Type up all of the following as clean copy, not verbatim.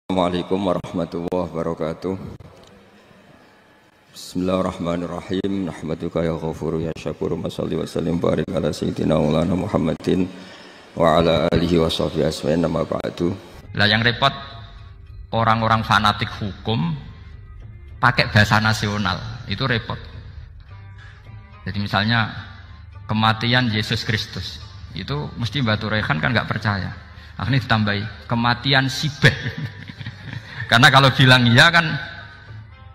Assalamualaikum warahmatullahi wabarakatuh. Bismillahirrahmanirrahim. Nahmaduka ya ghafuru ya syakuru. Mashalli wa sallim barik ala sayyidina maulana Muhammadin wa ala alihi wa sahbihi asma'in nama ba'du. Lah yang repot orang-orang fanatik hukum pakai bahasa nasional, itu repot. Jadi misalnya kematian Yesus Kristus, itu mesti Mbak Turehan kan nggak percaya. Akhirnya ditambahi kematian Sibeh. Karena kalau bilang iya kan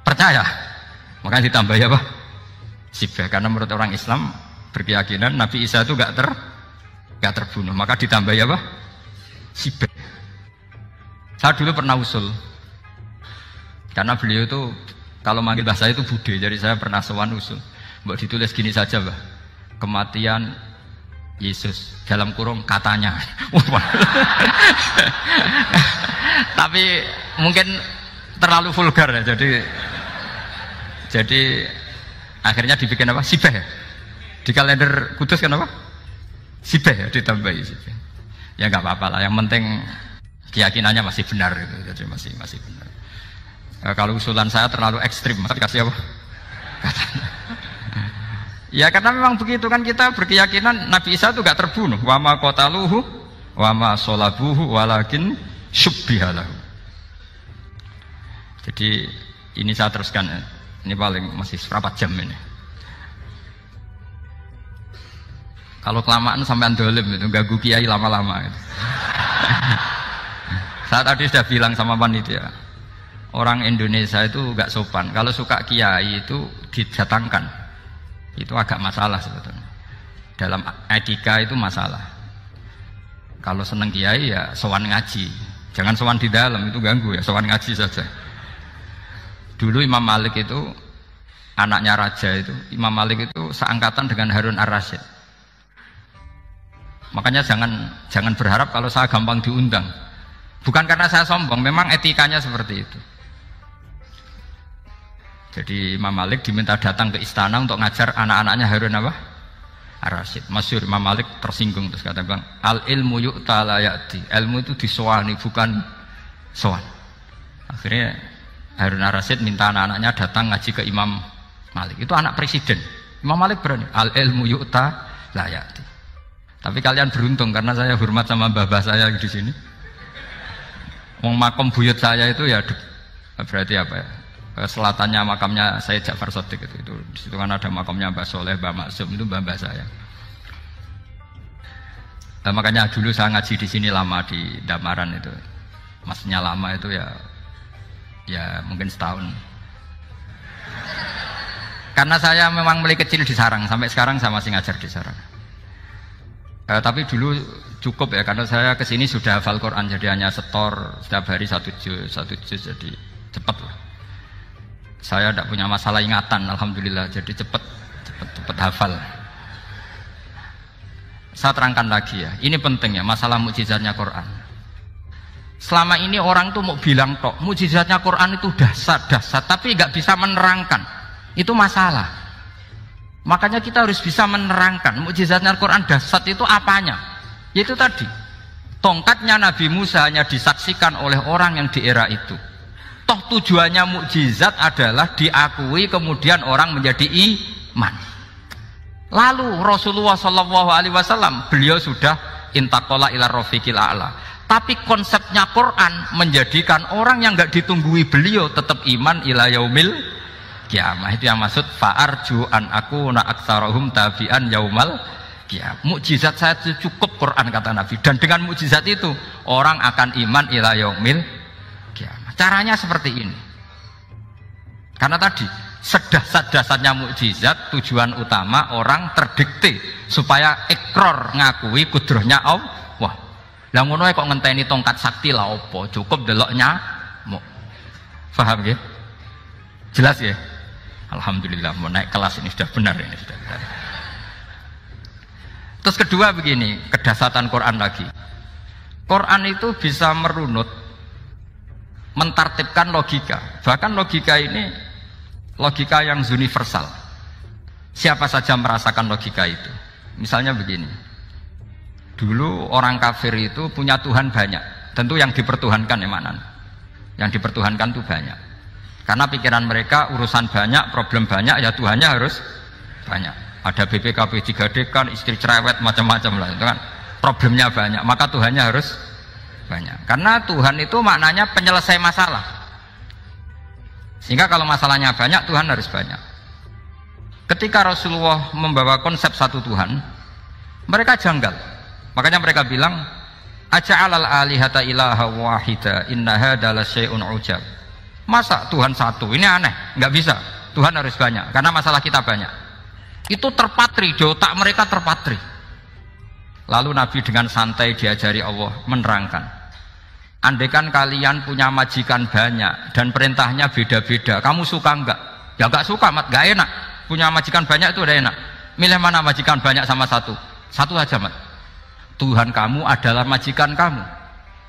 percaya, makanya ditambahi apa? Sibeh. Karena menurut orang Islam berkeyakinan Nabi Isa itu gak terbunuh, maka ditambahi apa? Sibeh. Saya dulu pernah usul, karena beliau itu kalau manggil bahasa itu bude, jadi saya pernah sowan usul. Mbak ditulis gini saja, Mbak. Kematian Yesus dalam kurung katanya. Tapi mungkin terlalu vulgar ya, jadi akhirnya dibikin apa? Sibeh ya? Di kalender Kudus kan apa? Sibeh ya, ditambahi Sibeh. Ya nggak apa-apa lah, yang penting keyakinannya masih benar gitu. Jadi masih benar. Kalau usulan saya terlalu ekstrim, maka dikasih apa? Katanya. Ya karena memang begitu kan, kita berkeyakinan Nabi Isa itu gak terbunuh. Wa ma qataluhu wa ma sholabuhu walakin syubbihalahu. Jadi ini saya teruskan ya. Ini paling masih seberapa jam ini. Kalau kelamaan sampai dolim itu ganggu kiai lama-lama gitu. Saya tadi sudah bilang sama panitia, orang Indonesia itu gak sopan. Kalau suka kiai itu didatangkan. Itu agak masalah sebetulnya. Dalam etika itu masalah. Kalau seneng kiai ya sowan ngaji. Jangan sowan di dalam, itu ganggu ya, sowan ngaji saja. Dulu Imam Malik itu anaknya raja itu, Imam Malik itu seangkatan dengan Harun Ar-Rasyid. Makanya jangan berharap kalau saya gampang diundang. Bukan karena saya sombong, memang etikanya seperti itu. Jadi Imam Malik diminta datang ke istana untuk ngajar anak-anaknya Harun apa? Ar-Rasyid. Masyhur Imam Malik tersinggung terus kata bang, al ilmu yu'ta la ya'ti. Ilmu itu disowani bukan sowan. Akhirnya Harun Ar-Rasyid minta anak-anaknya datang ngaji ke Imam Malik. Itu anak presiden. Imam Malik berani, al ilmu yu'ta la ya'ti. Tapi kalian beruntung karena saya hormat sama mbah-mbah saya di sini. Wong makom buyut saya itu ya berarti apa ya? Selatannya makamnya Sayyid Ja'far Shadiq itu di situ kan ada makamnya Mbah Soleh, Mbah Maksum, itu mbah-mbah saya. Nah, makanya dulu saya ngaji di sini lama di Damaran itu. Maksudnya lama itu ya mungkin setahun. Karena saya memang mulai kecil di Sarang, sampai sekarang saya masih ngajar di Sarang. Tapi dulu cukup ya, karena saya kesini sudah hafal Quran, jadi hanya setor setiap hari satu juz, jadi cepat lah. Saya tidak punya masalah ingatan, alhamdulillah, jadi cepat hafal. Saya terangkan lagi ya, ini penting ya, masalah mukjizatnya Quran. Selama ini orang tuh mau bilang tok, mukjizatnya Quran itu dahsyat, tapi nggak bisa menerangkan. Itu masalah. Makanya kita harus bisa menerangkan mukjizatnya Quran dahsyat itu apanya. Yaitu tadi, tongkatnya Nabi Musa hanya disaksikan oleh orang yang di era itu. Toh tujuannya mukjizat adalah diakui kemudian orang menjadi iman. Lalu Rasulullah SAW beliau sudah intaqala ila rafiqil a'la. Tapi konsepnya Quran menjadikan orang yang enggak ditunggui beliau tetap iman ila yaumil kiamah. Itu yang maksud fa'arju an akuna aktsarahum tabi'an yaumal kiamah. Mukjizat saya itu cukup Quran kata Nabi, dan dengan mukjizat itu orang akan iman ila yaumil. Caranya seperti ini. Karena tadi sedasat-dasatnya mukjizat, tujuan utama orang terdikte supaya ikrar ngakui kudrohnya Allah. Lah ngono kok ngenteni tongkat sakti lah opo? Cukup deloknya. Paham ya? Jelas ya? Alhamdulillah mau naik kelas ini sudah benar ini sudah benar. Terus kedua begini, kedasatan Quran lagi. Quran itu bisa merunut, mentartibkan logika. Bahkan logika ini logika yang universal. Siapa saja merasakan logika itu. Misalnya begini, dulu orang kafir itu punya Tuhan banyak, tentu yang dipertuhankan yang mana? Yang dipertuhankan itu banyak. Karena pikiran mereka urusan banyak, problem banyak, ya Tuhannya harus banyak. Ada BPKB 3D kan, istri cerewet macam-macam lah, itu kan problemnya banyak, maka Tuhannya harus banyak. Karena Tuhan itu maknanya penyelesai masalah. Sehingga kalau masalahnya banyak, Tuhan harus banyak. Ketika Rasulullah membawa konsep satu Tuhan, mereka janggal. Makanya mereka bilang, aja'alal alihata ilaha wahida inna hadza lasyai'un ujab. Masa Tuhan satu? Ini aneh, nggak bisa. Tuhan harus banyak, karena masalah kita banyak. Itu terpatri, di otak mereka terpatri. Lalu Nabi dengan santai diajari Allah menerangkan, andaikan kalian punya majikan banyak dan perintahnya beda-beda, kamu suka enggak? Ya enggak suka, mat, enggak enak. Punya majikan banyak itu udah enak. Milih mana majikan banyak sama satu? Satu aja, mat. Tuhan kamu adalah majikan kamu.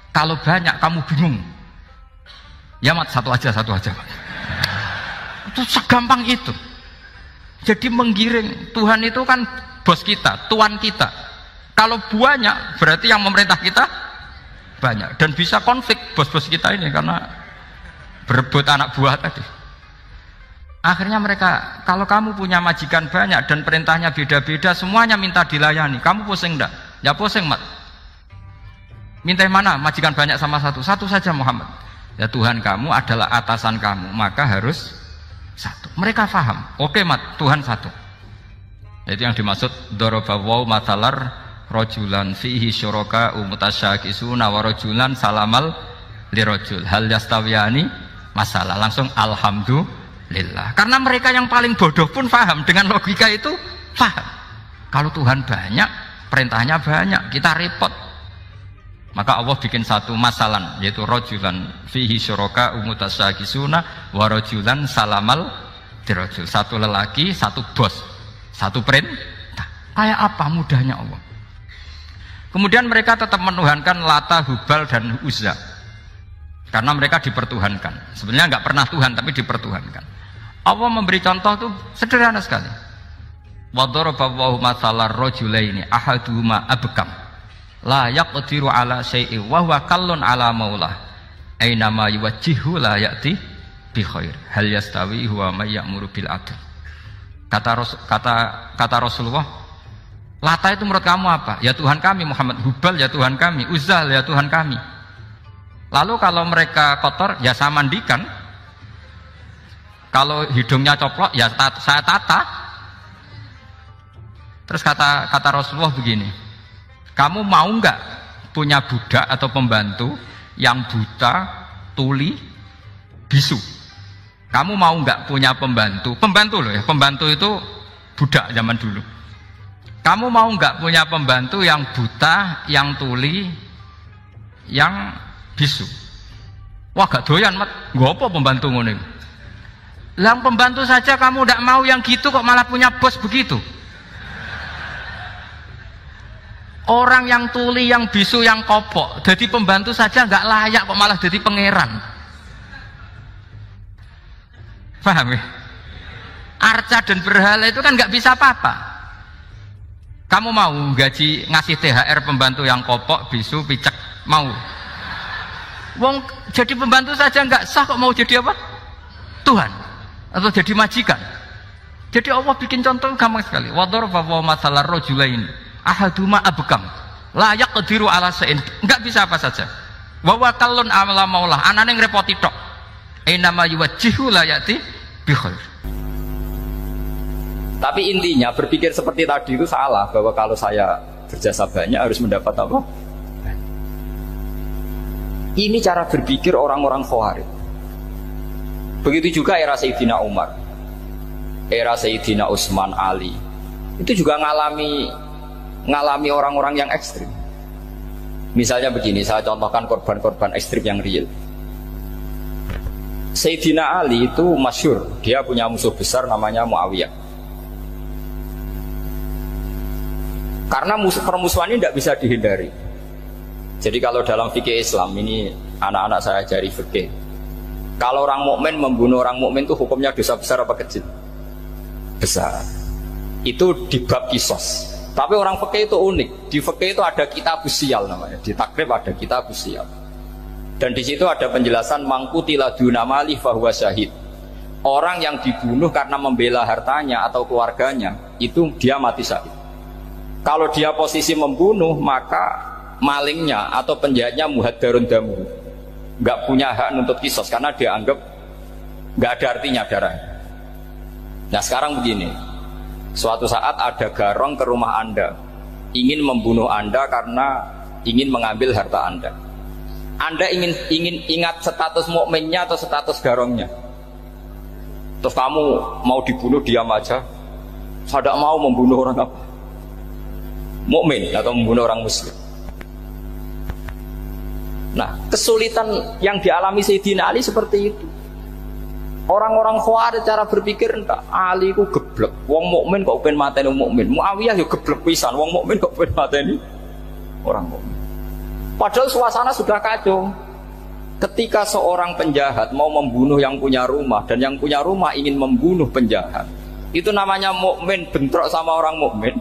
Kalau banyak kamu bingung. Ya mat, satu aja mat. Itu segampang itu. Jadi menggiring, Tuhan itu kan bos kita, tuan kita. Kalau banyak berarti yang memerintah kita banyak, dan bisa konflik bos-bos kita ini karena berebut anak buah tadi. Akhirnya mereka, kalau kamu punya majikan banyak dan perintahnya beda-beda, semuanya minta dilayani, kamu pusing enggak? Ya pusing, mat. Minta mana? Majikan banyak sama satu? Satu saja Muhammad. Ya Tuhan kamu adalah atasan kamu, maka harus satu. Mereka paham. Oke, mat, Tuhan satu. Itu yang dimaksud dorobawaw matalar rojulan fihi syuraka umutasyakisuna wa rojulan salamal lirojul hal yastawiyani masalah. Langsung alhamdulillah. Karena mereka yang paling bodoh pun paham. Dengan logika itu paham. Kalau Tuhan banyak, perintahnya banyak, kita repot. Maka Allah bikin satu masalan, yaitu rojulan fihi syuraka umutasyakisuna wa rojulan salamal lirojul. Satu lelaki, satu bos, satu perintah. Kayak apa mudahnya Allah. Kemudian mereka tetap menuhankan Lata, Hubal, dan Uzza. Karena mereka dipertuhankan. Sebenarnya nggak pernah Tuhan, tapi dipertuhankan. Allah memberi contoh itu sederhana sekali. Wa daraballahu mathalar rajulaini ahaduhuma abkam la yaqdiru ala syai'in wa huwa kallun ala maulah aina ma yuwajjihu la ya'ti bi khair hal yastawi huwa may ya'muru bil adl. Kata Rasulullah, Lata itu menurut kamu apa? Ya Tuhan kami. Muhammad. Hubal ya Tuhan kami. Uzzal ya Tuhan kami. Lalu kalau mereka kotor ya saya mandikan. Kalau hidungnya coplok ya saya tata. Terus kata Rasulullah begini, kamu mau nggak punya budak atau pembantu yang buta, tuli, bisu? Kamu mau nggak punya pembantu? Pembantu loh ya, pembantu itu budak zaman dulu. Kamu mau nggak punya pembantu yang buta, yang tuli, yang bisu? Wah gak doyan, mat. Gak apa pembantu ngono. Yang pembantu saja kamu nggak mau yang gitu, kok malah punya bos begitu? Orang yang tuli, yang bisu, yang kopok, jadi pembantu saja nggak layak, kok malah jadi pangeran. Paham ya? Arca dan berhala itu kan nggak bisa apa-apa. Kamu mau gaji ngasih THR pembantu yang kopok, bisu, picek? Mau? Wong jadi pembantu saja nggak sah, kok mau jadi apa? Tuhan atau jadi majikan? Jadi Allah bikin contoh gampang sekali. Wa daraballahu mathalar rajulain ahaduma abkam la yaqdiru ala syai'in, enggak bisa apa saja. Wa wakallun amala maulah, anane ngrepoti tok. Inama yuwajjihu la yati bi khair. Tapi intinya berpikir seperti tadi itu salah, bahwa kalau saya berjasa banyak harus mendapat apa? Ini cara berpikir orang-orang Khawarij. Begitu juga era Sayyidina Umar, era Sayyidina Utsman, Ali. Itu juga ngalami orang-orang yang ekstrim. Misalnya begini, saya contohkan korban-korban ekstrim yang real. Sayyidina Ali itu masyhur, dia punya musuh besar namanya Muawiyah. Karena permusuhan ini tidak bisa dihindari. Jadi kalau dalam fikih Islam ini, anak-anak saya ajari fikih, kalau orang mukmin membunuh orang mukmin itu hukumnya dosa besar apa kecil? Besar. Itu di bab kisos. Tapi orang fikih itu unik. Di fikih itu ada kitab usial namanya. Di takrib ada kitab usial. Dan di situ ada penjelasan mangkutila duna mali fahuwa syahid. Orang yang dibunuh karena membela hartanya atau keluarganya, itu dia mati syahid. Kalau dia posisi membunuh, maka malingnya atau penjahatnya muhaddarun damu, nggak punya hak nuntut kisos karena dia anggap nggak ada artinya darah. Nah sekarang begini, suatu saat ada garong ke rumah Anda, ingin membunuh Anda karena ingin mengambil harta Anda. Anda ingin ingat status mukminnya atau status garongnya. Terus kamu mau dibunuh diam aja. Saya tidak mau membunuh orang apa? Mukmin atau membunuh orang muslim. Nah, kesulitan yang dialami Sayyidina Ali seperti itu. Orang-orang Khawarij cara berpikir entah Ali ku geblek. Wong mukmin kok pengen mateni mukmin. Muawiyah yo geblek pisan. Wong mukmin kok pengen mateni orang mukmin. Padahal suasana sudah kacau. Ketika seorang penjahat mau membunuh yang punya rumah dan yang punya rumah ingin membunuh penjahat, itu namanya mukmin bentrok sama orang mukmin.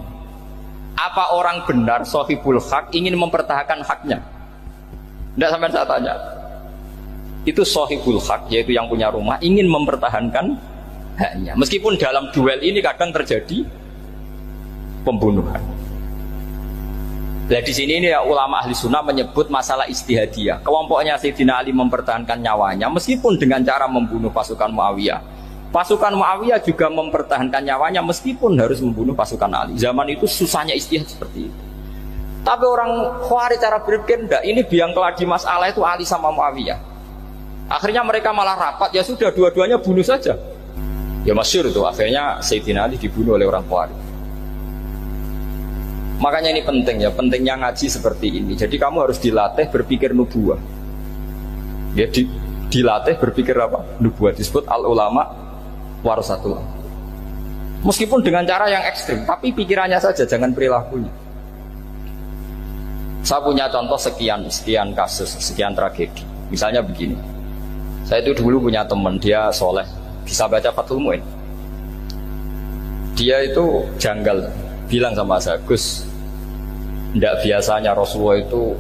Apa orang benar sahibul hak ingin mempertahankan haknya? Tidak sampai saya tanya. Itu sahibul hak, yaitu yang punya rumah ingin mempertahankan haknya. Meskipun dalam duel ini kadang terjadi pembunuhan. Nah di sini ini ya, ulama ahli sunnah menyebut masalah istihadiyah. Kelompoknya Sayyidina Ali mempertahankan nyawanya meskipun dengan cara membunuh pasukan Muawiyah. Pasukan Muawiyah juga mempertahankan nyawanya meskipun harus membunuh pasukan Ali. Zaman itu susahnya istihad seperti itu. Tapi orang Khawarij cara berpikir enggak, ini biang keladi masalah itu Ali sama Muawiyah. Akhirnya mereka malah rapat, ya sudah dua-duanya bunuh saja. Ya masyhur itu, akhirnya Sayyidina Ali dibunuh oleh orang Khawarij. Makanya ini penting ya, pentingnya ngaji seperti ini. Jadi kamu harus dilatih berpikir nubuwah. Ya dilatih berpikir apa? Nubuwah, disebut al ulama warasatul. Meskipun dengan cara yang ekstrim, tapi pikirannya saja, jangan perilakunya. Saya punya contoh sekian kasus, sekian tragedi. Misalnya begini. Saya itu dulu punya teman, dia soleh, bisa baca Fathul Mu'in. Dia itu janggal, bilang sama saya, Gus, tidak biasanya Rasulullah itu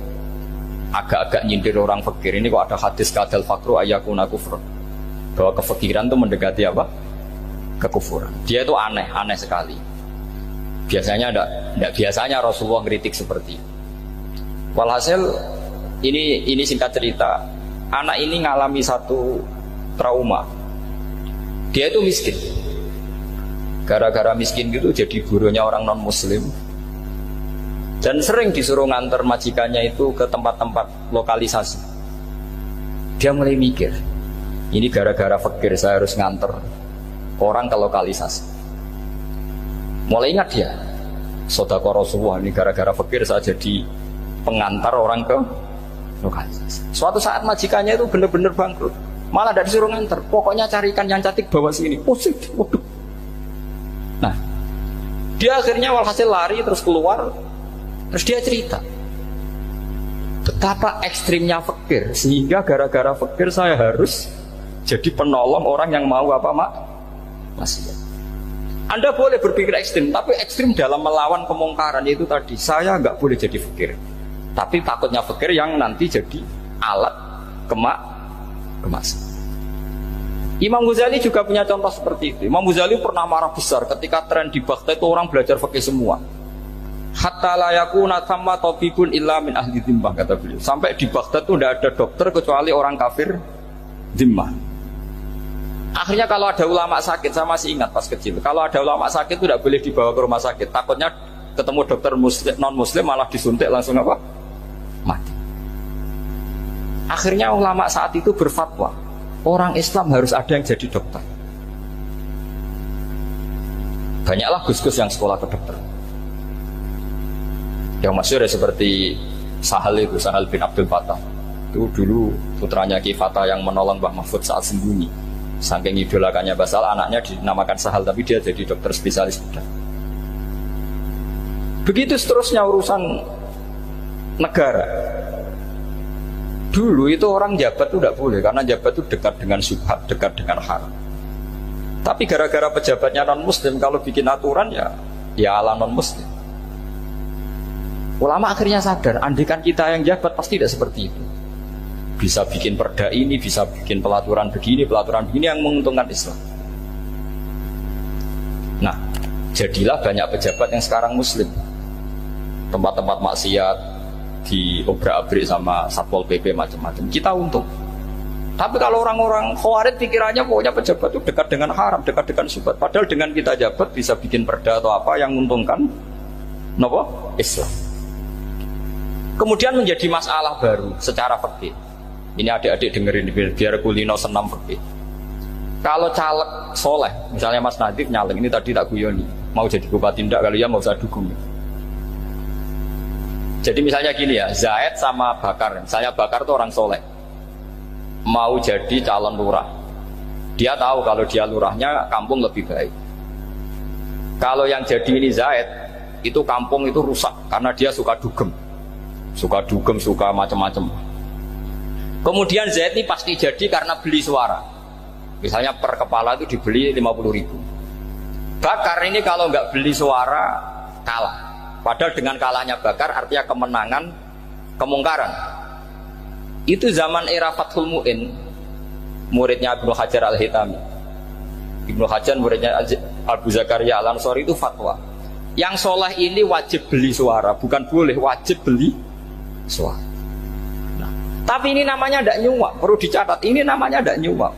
agak-agak nyindir orang fakir. Ini kok ada hadis kadal fakru ayakuna kufur, bahwa kefakiran itu mendekati apa? Kekufuran. Dia itu aneh sekali. Biasanya tidak biasanya Rasulullah kritik seperti itu. Walhasil ini singkat cerita, anak ini ngalami satu trauma. Dia itu miskin. Gara-gara miskin gitu jadi burunya orang non muslim. Dan sering disuruh nganter majikannya itu ke tempat-tempat lokalisasi. Dia mulai mikir, ini gara-gara fakir saya harus nganter orang ke lokalisasi. Mulai ingat dia, sedekah Rasulullah, ini gara-gara fakir saya jadi pengantar orang ke lokalisasi. Suatu saat majikannya itu benar-benar bangkrut, malah tidak disuruh nganter. Pokoknya carikan yang cantik bawa sini. Positif, waduh. Nah, dia akhirnya walhasil lari terus keluar. Terus dia cerita betapa ekstrimnya fakir, sehingga gara-gara fakir saya harus jadi penolong orang yang mau apa mak? Maksiat. Anda boleh berpikir ekstrim, tapi ekstrim dalam melawan kemungkaran itu tadi. Saya nggak boleh jadi fakir, tapi takutnya fakir yang nanti jadi alat kemaksiatan. Imam Ghazali juga punya contoh seperti itu. Imam Ghazali pernah marah besar ketika tren di Baghdad itu orang belajar fikih semua. Hatta la yakuna thamma tabibun illa min ahli dhimmah, kata beliau. Sampai di Baghdad itu tidak ada dokter kecuali orang kafir dhimmah. Akhirnya kalau ada ulama sakit, saya masih ingat pas kecil, kalau ada ulama sakit itu tidak boleh dibawa ke rumah sakit. Takutnya ketemu dokter non muslim malah disuntik langsung apa? Mati. Akhirnya ulama saat itu berfatwa, orang Islam harus ada yang jadi dokter. Banyaklah gus-gus yang sekolah ke dokter. Yang masyhur seperti Sahal bin Abdul Fattah. Itu dulu putranya Ki Fatah yang menolong Mbah Mahfud saat sembunyi. Saking idolakannya Basal, anaknya dinamakan Sahal, tapi dia jadi dokter spesialis bedah. Begitu seterusnya urusan negara. Dulu itu orang jabat itu tidak boleh, karena jabat itu dekat dengan syubhat, dekat dengan haram. Tapi gara-gara pejabatnya non muslim, kalau bikin aturan ya ala non muslim. Ulama akhirnya sadar, andikan kita yang jabat pasti tidak seperti itu. Bisa bikin perda ini, bisa bikin pelaturan begini yang menguntungkan Islam. Nah, jadilah banyak pejabat yang sekarang muslim. Tempat-tempat maksiat di obrak-abrik sama Satpol PP macam-macam. Kita untung. Tapi kalau orang-orang Khawarij pikirannya pokoknya pejabat itu dekat dengan haram, dekat dengan syubhat. Padahal dengan kita jabat bisa bikin perda atau apa yang menguntungkan Islam. Kemudian menjadi masalah baru secara fikih. Ini adik-adik dengerin biar kulino senam fikih. Kalau caleg soleh, misalnya Mas Nadif nyaleng, ini tadi tak guyoni, mau jadi bupati ndak kali ya mau usah dukung. Jadi misalnya gini ya, Zaid sama Bakar, misalnya Bakar itu orang soleh, mau jadi calon lurah. Dia tahu kalau dia lurahnya kampung lebih baik. Kalau yang jadi ini Zaid, itu kampung itu rusak karena dia suka dugem, suka macam-macam. Kemudian Zaid ini pasti jadi karena beli suara. Misalnya per kepala itu dibeli 50.000. Bakar ini kalau nggak beli suara kalah. Padahal dengan kalahnya Bakar artinya kemenangan kemungkaran. Itu zaman era Fathul Mu'in, muridnya Ibnu Hajar Al-Hitami. Ibnu Hajar muridnya Abu Zakaria Al-Ansari itu fatwa. Yang soleh ini wajib beli suara, bukan boleh, wajib beli suara. Tapi ini namanya tidak nyuap, perlu dicatat. Ini namanya tidak nyuap.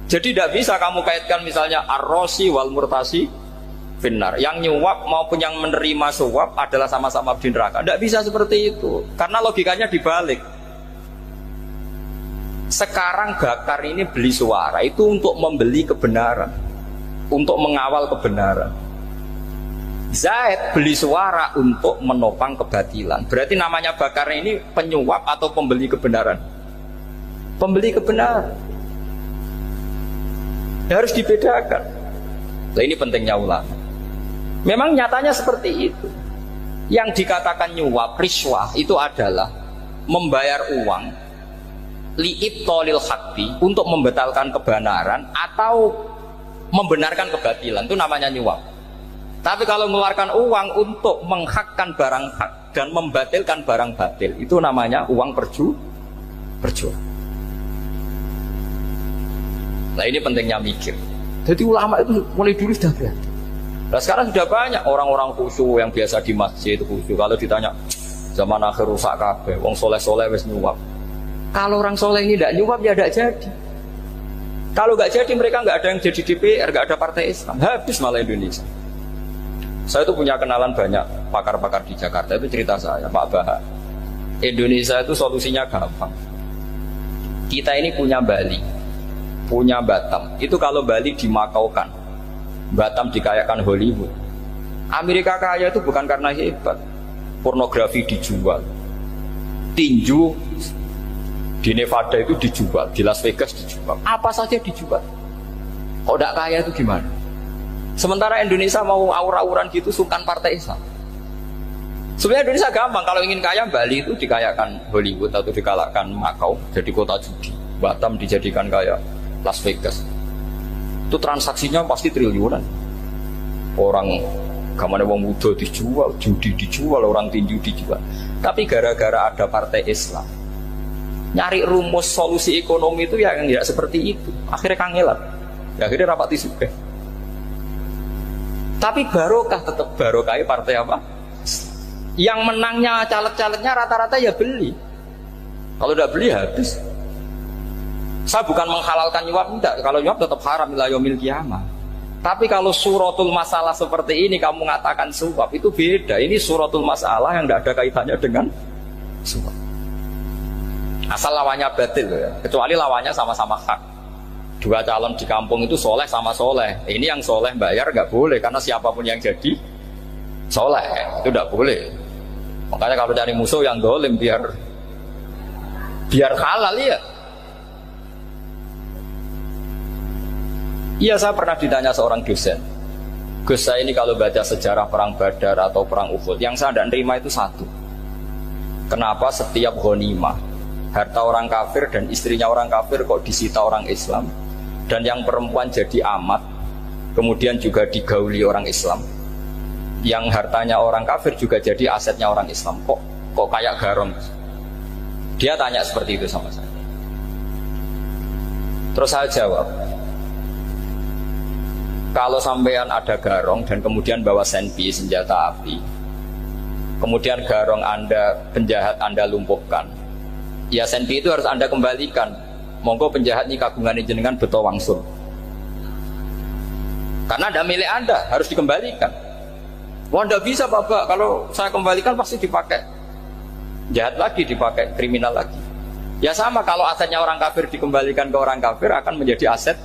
Jadi tidak bisa kamu kaitkan misalnya ar-rosi wal murtasi finnar. Yang nyuap maupun yang menerima suap adalah sama-sama di neraka. Tidak bisa seperti itu. Karena logikanya dibalik. Sekarang Bakar ini beli suara itu untuk membeli kebenaran, untuk mengawal kebenaran. Zaid beli suara untuk menopang kebatilan. Berarti namanya Bakar ini penyuap atau pembeli kebenaran? Pembeli kebenaran. Ya, harus dibedakan. Nah, ini pentingnya ulama. Memang nyatanya seperti itu. Yang dikatakan nyuap, riswah itu adalah membayar uang li'ibtolil haqqi, untuk membatalkan kebenaran atau membenarkan kebatilan. Itu namanya nyuap. Tapi kalau mengeluarkan uang untuk menghakkan barang hak dan membatalkan barang batil, itu namanya uang perjuangan. Nah, ini pentingnya mikir. Jadi ulama itu mulai dulu sudah berarti. Nah, sekarang sudah banyak orang-orang khusyuk yang biasa di masjid itu khusyuk. Kalau ditanya zaman akhir rusak kabeh, wong soleh-soleh wis nyuap. Kalau orang soleh ini tidak nyuap ya tidak jadi. Kalau nggak jadi mereka nggak ada yang jadi DPR, nggak ada partai Islam, habis malah Indonesia. Saya itu punya kenalan banyak pakar-pakar di Jakarta, itu cerita saya, Pak Bahak. Indonesia itu solusinya gampang. Kita ini punya Bali, punya Batam. Itu kalau Bali dimakaukan, Batam dikayakan Hollywood. Amerika kaya itu bukan karena hebat. Pornografi dijual, tinju di Nevada itu dijual, di Las Vegas dijual, apa saja dijual. Kok tidak kaya itu gimana? Sementara Indonesia mau aur-auran gitu sungkan partai Islam. Sebenarnya Indonesia gampang, kalau ingin kaya Bali itu dikayakan Hollywood atau dikalahkan Makau jadi kota judi, Batam dijadikan kayak Las Vegas. Itu transaksinya pasti triliunan. Orang gamane wong muda dijual, judi dijual, orang tinju dijual. Tapi gara-gara ada partai Islam, nyari rumus solusi ekonomi itu yang tidak seperti itu. Akhirnya kangelan, akhirnya rapati suka. Tapi barokah, tetap barokah partai apa? Yang menangnya caleg-calegnya rata-rata ya beli. Kalau tidak beli habis. Saya bukan menghalalkan nyuap, tidak. Kalau nyuap tetap haram ila yaumil qiyamah. Tapi kalau suratul masalah seperti ini kamu mengatakan suap, itu beda. Ini suratul masalah yang tidak ada kaitannya dengan suap. Asal lawannya batil ya. Kecuali lawannya sama-sama hak. Dua calon di kampung itu soleh sama soleh. Ini yang soleh bayar nggak boleh, karena siapapun yang jadi soleh itu nggak boleh. Makanya kalau dari musuh yang dolim biar halal ya. Iya, saya pernah ditanya seorang dosen, Gus, saya ini kalau baca sejarah perang Badar atau perang Uhud, yang saya tidak nerima itu satu. Kenapa setiap ghanimah harta orang kafir dan istrinya orang kafir kok disita orang Islam? Dan yang perempuan jadi amat, kemudian juga digauli orang Islam. Yang hartanya orang kafir juga jadi asetnya orang Islam. Kok kayak garong? Dia tanya seperti itu sama saya. Terus saya jawab, kalau sampean ada garong dan kemudian bawa senpi senjata api, kemudian garong Anda, penjahat Anda lumpuhkan, ya senpi itu harus Anda kembalikan. Monggo penjahat ini kagungan jenengan beto wangsul. Karena ada milik Anda, harus dikembalikan. Wah, tidak bisa Bapak, kalau saya kembalikan pasti dipakai jahat lagi, dipakai kriminal lagi. Ya sama, kalau asetnya orang kafir dikembalikan ke orang kafir akan menjadi aset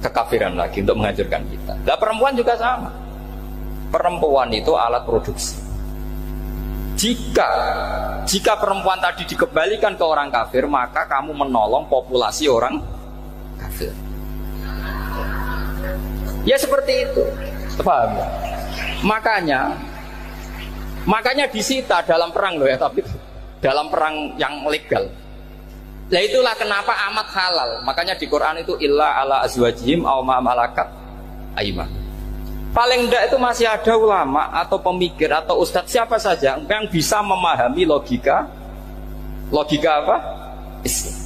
kekafiran lagi untuk menghancurkan kita. Nah, perempuan juga sama. Perempuan itu alat produksi. Jika perempuan tadi dikembalikan ke orang kafir, maka kamu menolong populasi orang kafir. Ya seperti itu. Paham ya? Makanya disita dalam perang loh ya, tapi dalam perang yang legal. Nah itulah kenapa amat halal. Makanya di Quran itu illa ala azwajihim aw ma malakat aymah. Paling enggak itu masih ada ulama atau pemikir atau ustadz siapa saja yang bisa memahami logika apa? Islam.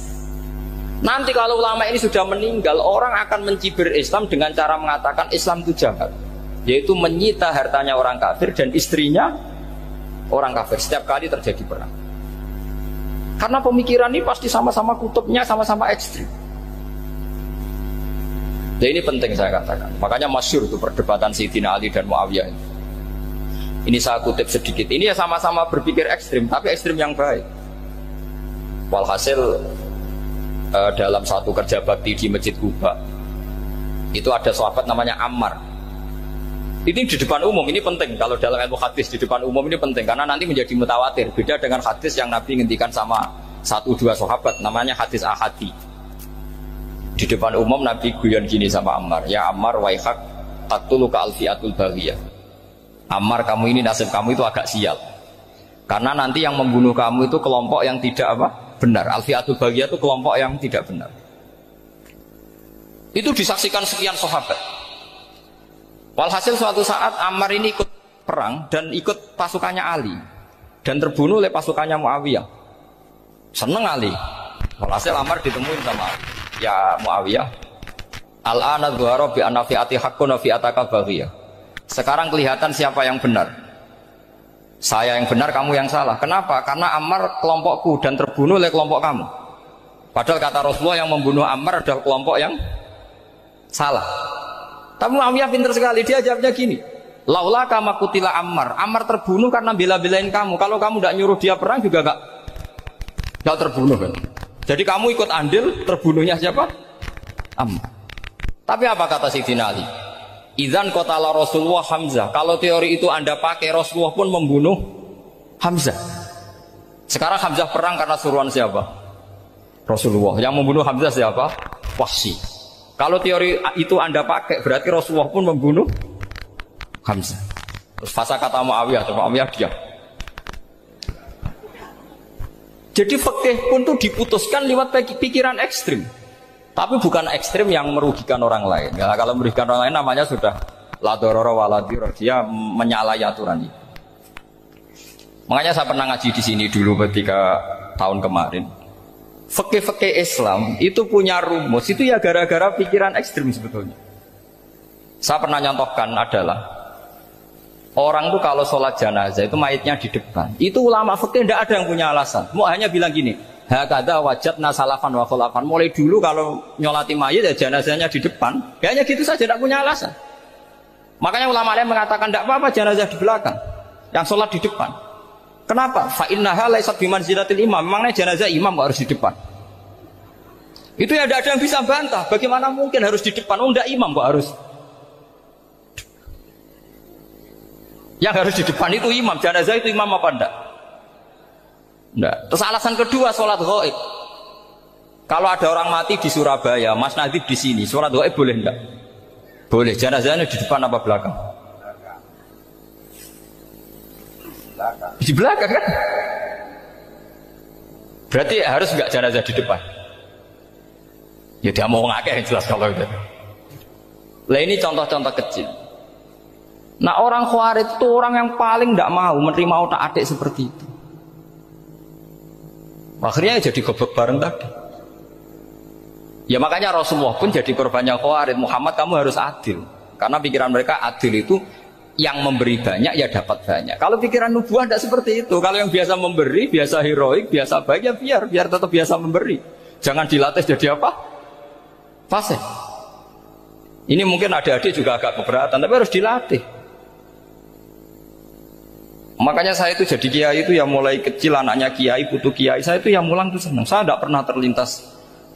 Nanti kalau ulama ini sudah meninggal, orang akan mencibir Islam dengan cara mengatakan Islam itu jahat, yaitu menyita hartanya orang kafir dan istrinya orang kafir setiap kali terjadi perang. Karena pemikiran ini pasti sama-sama kutubnya, sama-sama ekstrim. Nah ini penting saya katakan. Makanya masyhur itu perdebatan Sayyidina Ali dan Muawiyah. Ini saya kutip sedikit. Ini ya sama-sama berpikir ekstrim, tapi ekstrim yang baik. Walhasil dalam satu kerja bakti di Masjid Kuba, itu ada sahabat namanya Ammar. Ini di depan umum, ini penting. Kalau dalam ilmu hadis di depan umum ini penting karena nanti menjadi mutawatir. Beda dengan hadis yang Nabi ngendikan sama 1-2 sahabat, namanya hadis ahadi. Di depan umum Nabi guyon gini sama Ammar, ya Ammar waihak qatuluka alfiatul baghiyah. Ammar, kamu ini nasib kamu itu agak sial. Karena nanti yang membunuh kamu itu kelompok yang tidak benar. Alfiatul baghiyah itu kelompok yang tidak benar. Itu disaksikan sekian sahabat. Walhasil suatu saat Ammar ini ikut perang dan ikut pasukannya Ali dan terbunuh oleh pasukannya Muawiyah. Seneng Ali. Walhasil Ammar ditemuin sama Ali. Ya Muawiyah, al-ana dhuhara bi anna fi'ati haqqun wa fi'ataka baghiyah. Sekarang kelihatan siapa yang benar. Saya yang benar, kamu yang salah. Kenapa? Karena Ammar kelompokku dan terbunuh oleh kelompok kamu. Padahal kata Rasulullah yang membunuh Ammar adalah kelompok yang salah. Tapi Muawiyah pintar sekali, dia jawabnya gini, laula kama kutila Ammar. Ammar terbunuh karena bela-belain kamu. Kalau kamu tidak nyuruh dia perang juga gak terbunuh kan. Jadi kamu ikut andil terbunuhnya siapa? Ammar. Tapi apa kata Sayyidina Ali? Idzan qatala Rasulullah Hamzah. Kalau teori itu Anda pakai, Rasulullah pun membunuh Hamzah. Sekarang Hamzah perang karena suruhan siapa? Rasulullah. Yang membunuh Hamzah siapa? Wahsy. Kalau teori itu Anda pakai, berarti Rasulullah pun membunuh Hamzah. Terus fasa kata Muawiyah, Muawiyah diam. Jadi fikih pun tuh diputuskan lewat pikiran ekstrim. Tapi bukan ekstrim yang merugikan orang lain. Ya, kalau merugikan orang lain namanya sudah la darara wa la dirar, dia menyalahi aturan itu. Makanya saya pernah ngaji di sini dulu ketika tahun kemarin. Fikih-fikih Islam itu punya rumus, itu ya gara-gara pikiran ekstrim sebetulnya. Saya pernah nyontohkan adalah orang tuh kalau sholat jenazah itu mayitnya di depan. Itu ulama fikih tidak ada yang punya alasan. Mau hanya bilang gini, hakadha wajadna salafan wa khulafan. Mulai dulu kalau nyolati mayit ya jenazahnya di depan. Kayaknya gitu saja, tidak punya alasan. Makanya ulama lain mengatakan tidak apa-apa jenazah di belakang, yang sholat di depan. Kenapa? Fa innaha laysat bimanzilatil imam. Memangnya jenazah imam kok harus di depan? Itu ya tidak ada yang bisa bantah. Bagaimana mungkin harus di depan? Oh, enggak, imam kok harus. Yang harus di depan itu imam. Jenazah itu imam apa enggak? Enggak. Terus alasan kedua, sholat ghaib. Kalau ada orang mati di Surabaya, Mas Nadib di sini, sholat ghaib boleh enggak? Boleh. Jenazahnya di depan apa belakang? Di belakang kan? Berarti harus enggak jenazah di depan? Ya dia mau ngakeh jelas kalau itu. Lah ini contoh-contoh kecil. Nah orang Khawarij itu orang yang paling enggak mau menerima otak-atik seperti itu. Akhirnya jadi goblok bareng tadi. Ya makanya Rasulullah pun jadi korbannya Khawarij. Muhammad kamu harus adil. Karena pikiran mereka adil itu yang memberi banyak ya dapat banyak. Kalau pikiran nubuah tidak seperti itu. Kalau yang biasa memberi, biasa heroik, biasa baik ya biar tetap biasa memberi. Jangan dilatih jadi apa? Fasih. Ini mungkin adik-adik juga agak keberatan, tapi harus dilatih. Makanya saya itu jadi kiai itu ya mulai kecil anaknya kiai, putu kiai, saya itu yang mulang itu senang. Saya tidak pernah terlintas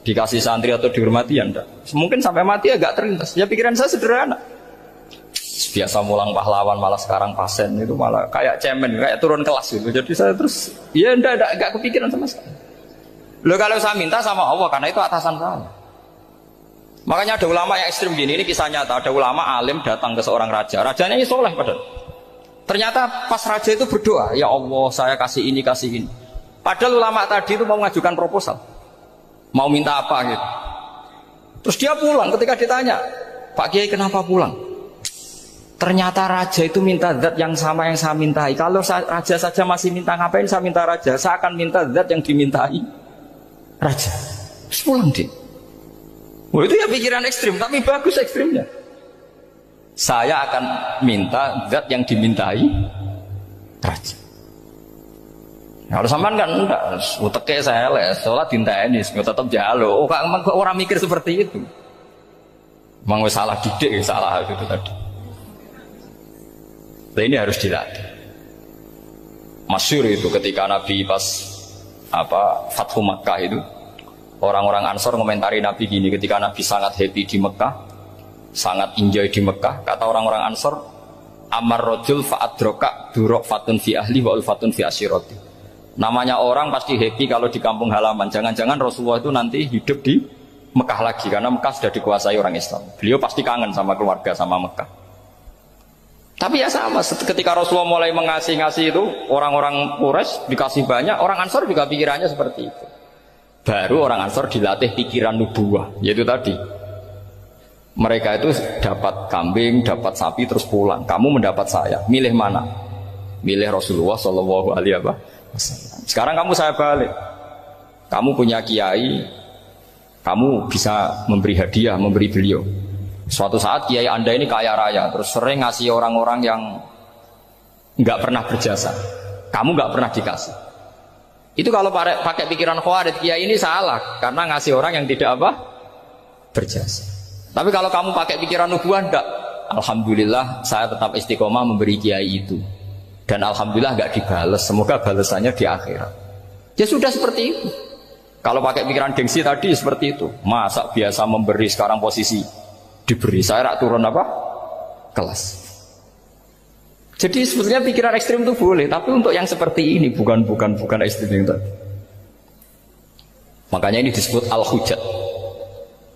dikasih santri atau dihormati ya enggak. Mungkin sampai mati agak terlintas. Ya pikiran saya sederhana. Biasa mulang pahlawan malah sekarang pasien itu malah kayak cemen, kayak turun kelas gitu. Jadi saya terus ya enggak kepikiran sama sekali. Loh kalau saya minta sama Allah karena itu atasan saya. Makanya ada ulama yang ekstrim gini, ini kisah nyata. Ada ulama alim datang ke seorang raja. Rajanya ini soleh padahal. Ternyata pas raja itu berdoa, ya Allah saya kasih ini. Padahal ulama tadi itu mau mengajukan proposal, mau minta apa gitu. Terus dia pulang ketika ditanya, Pak Kiai kenapa pulang? Ternyata raja itu minta zat yang sama yang saya mintai. Kalau raja saja masih minta, ngapain saya minta raja? Saya akan minta zat yang dimintai raja. Terus pulang dia. Wah itu ya pikiran ekstrim, tapi bagus ekstrimnya. Saya akan minta zat yang dimintai raja. Kalau sampean kan enggak, uteke saya les, sholat dinteni, tetap jalo. Oh, kok orang mikir seperti itu? Mang salah didik, salah itu tadi. Nah, ini harus dilatih. Masyhur itu ketika Nabi pas Fathu Makkah itu, orang-orang Ansor komentari Nabi gini, ketika Nabi sangat happy di Mekah, sangat enjoy di Mekah, kata orang-orang Ansor, amar rojul fa'adroka durok fatun fi ahli wa ulfatun fi asyiroti. Namanya orang pasti happy kalau di kampung halaman. Jangan-jangan Rasulullah itu nanti hidup di Mekah lagi, karena Mekah sudah dikuasai orang Islam. Beliau pasti kangen sama keluarga, sama Mekah. Tapi ya sama, ketika Rasulullah mulai mengasih-ngasih itu, orang-orang Quraisy dikasih banyak, orang Ansor juga pikirannya seperti itu. Baru orang Ansor dilatih pikiran nubuwah, yaitu tadi mereka itu dapat kambing, dapat sapi terus pulang. Kamu mendapat saya, milih mana? Milih Rasulullah Shallallahu Alaihi Wasallam. Sekarang kamu saya balik. Kamu punya kiai, kamu bisa memberi hadiah, memberi beliau. Suatu saat kiai Anda ini kaya raya, terus sering ngasih orang-orang yang nggak pernah berjasa. Kamu nggak pernah dikasih. Itu kalau pakai pikiran Khawarij, kiai ini salah karena ngasih orang yang tidak berjasa. Tapi kalau kamu pakai pikiran nubuah, enggak. Alhamdulillah saya tetap istiqomah memberi kiai itu. Dan alhamdulillah enggak dibales. Semoga balasannya di akhirat. Ya sudah seperti itu. Kalau pakai pikiran gengsi tadi seperti itu. Masa biasa memberi sekarang posisi diberi, saya rak turun kelas. Jadi sebetulnya pikiran ekstrim itu boleh, tapi untuk yang seperti ini bukan ekstrim yang tadi. Makanya ini disebut al-hujjat.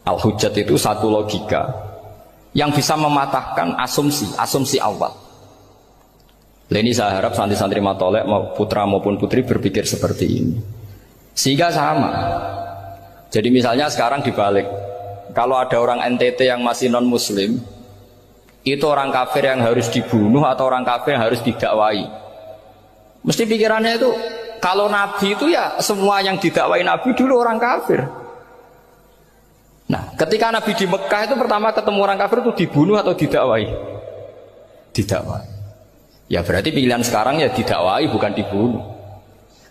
Al-hujjat itu satu logika yang bisa mematahkan asumsi awal. Ini saya harap santri-santri matolek, putra maupun putri berpikir seperti ini. Sehingga sama. Jadi misalnya sekarang dibalik, kalau ada orang NTT yang masih non muslim, itu orang kafir yang harus dibunuh atau orang kafir yang harus didakwai. Mesti pikirannya itu, kalau Nabi itu ya semua yang didakwai Nabi dulu orang kafir. Nah, ketika Nabi di Mekah itu pertama ketemu orang kafir itu dibunuh atau didakwai? Didakwai. Ya berarti pilihan sekarang ya didakwai bukan dibunuh.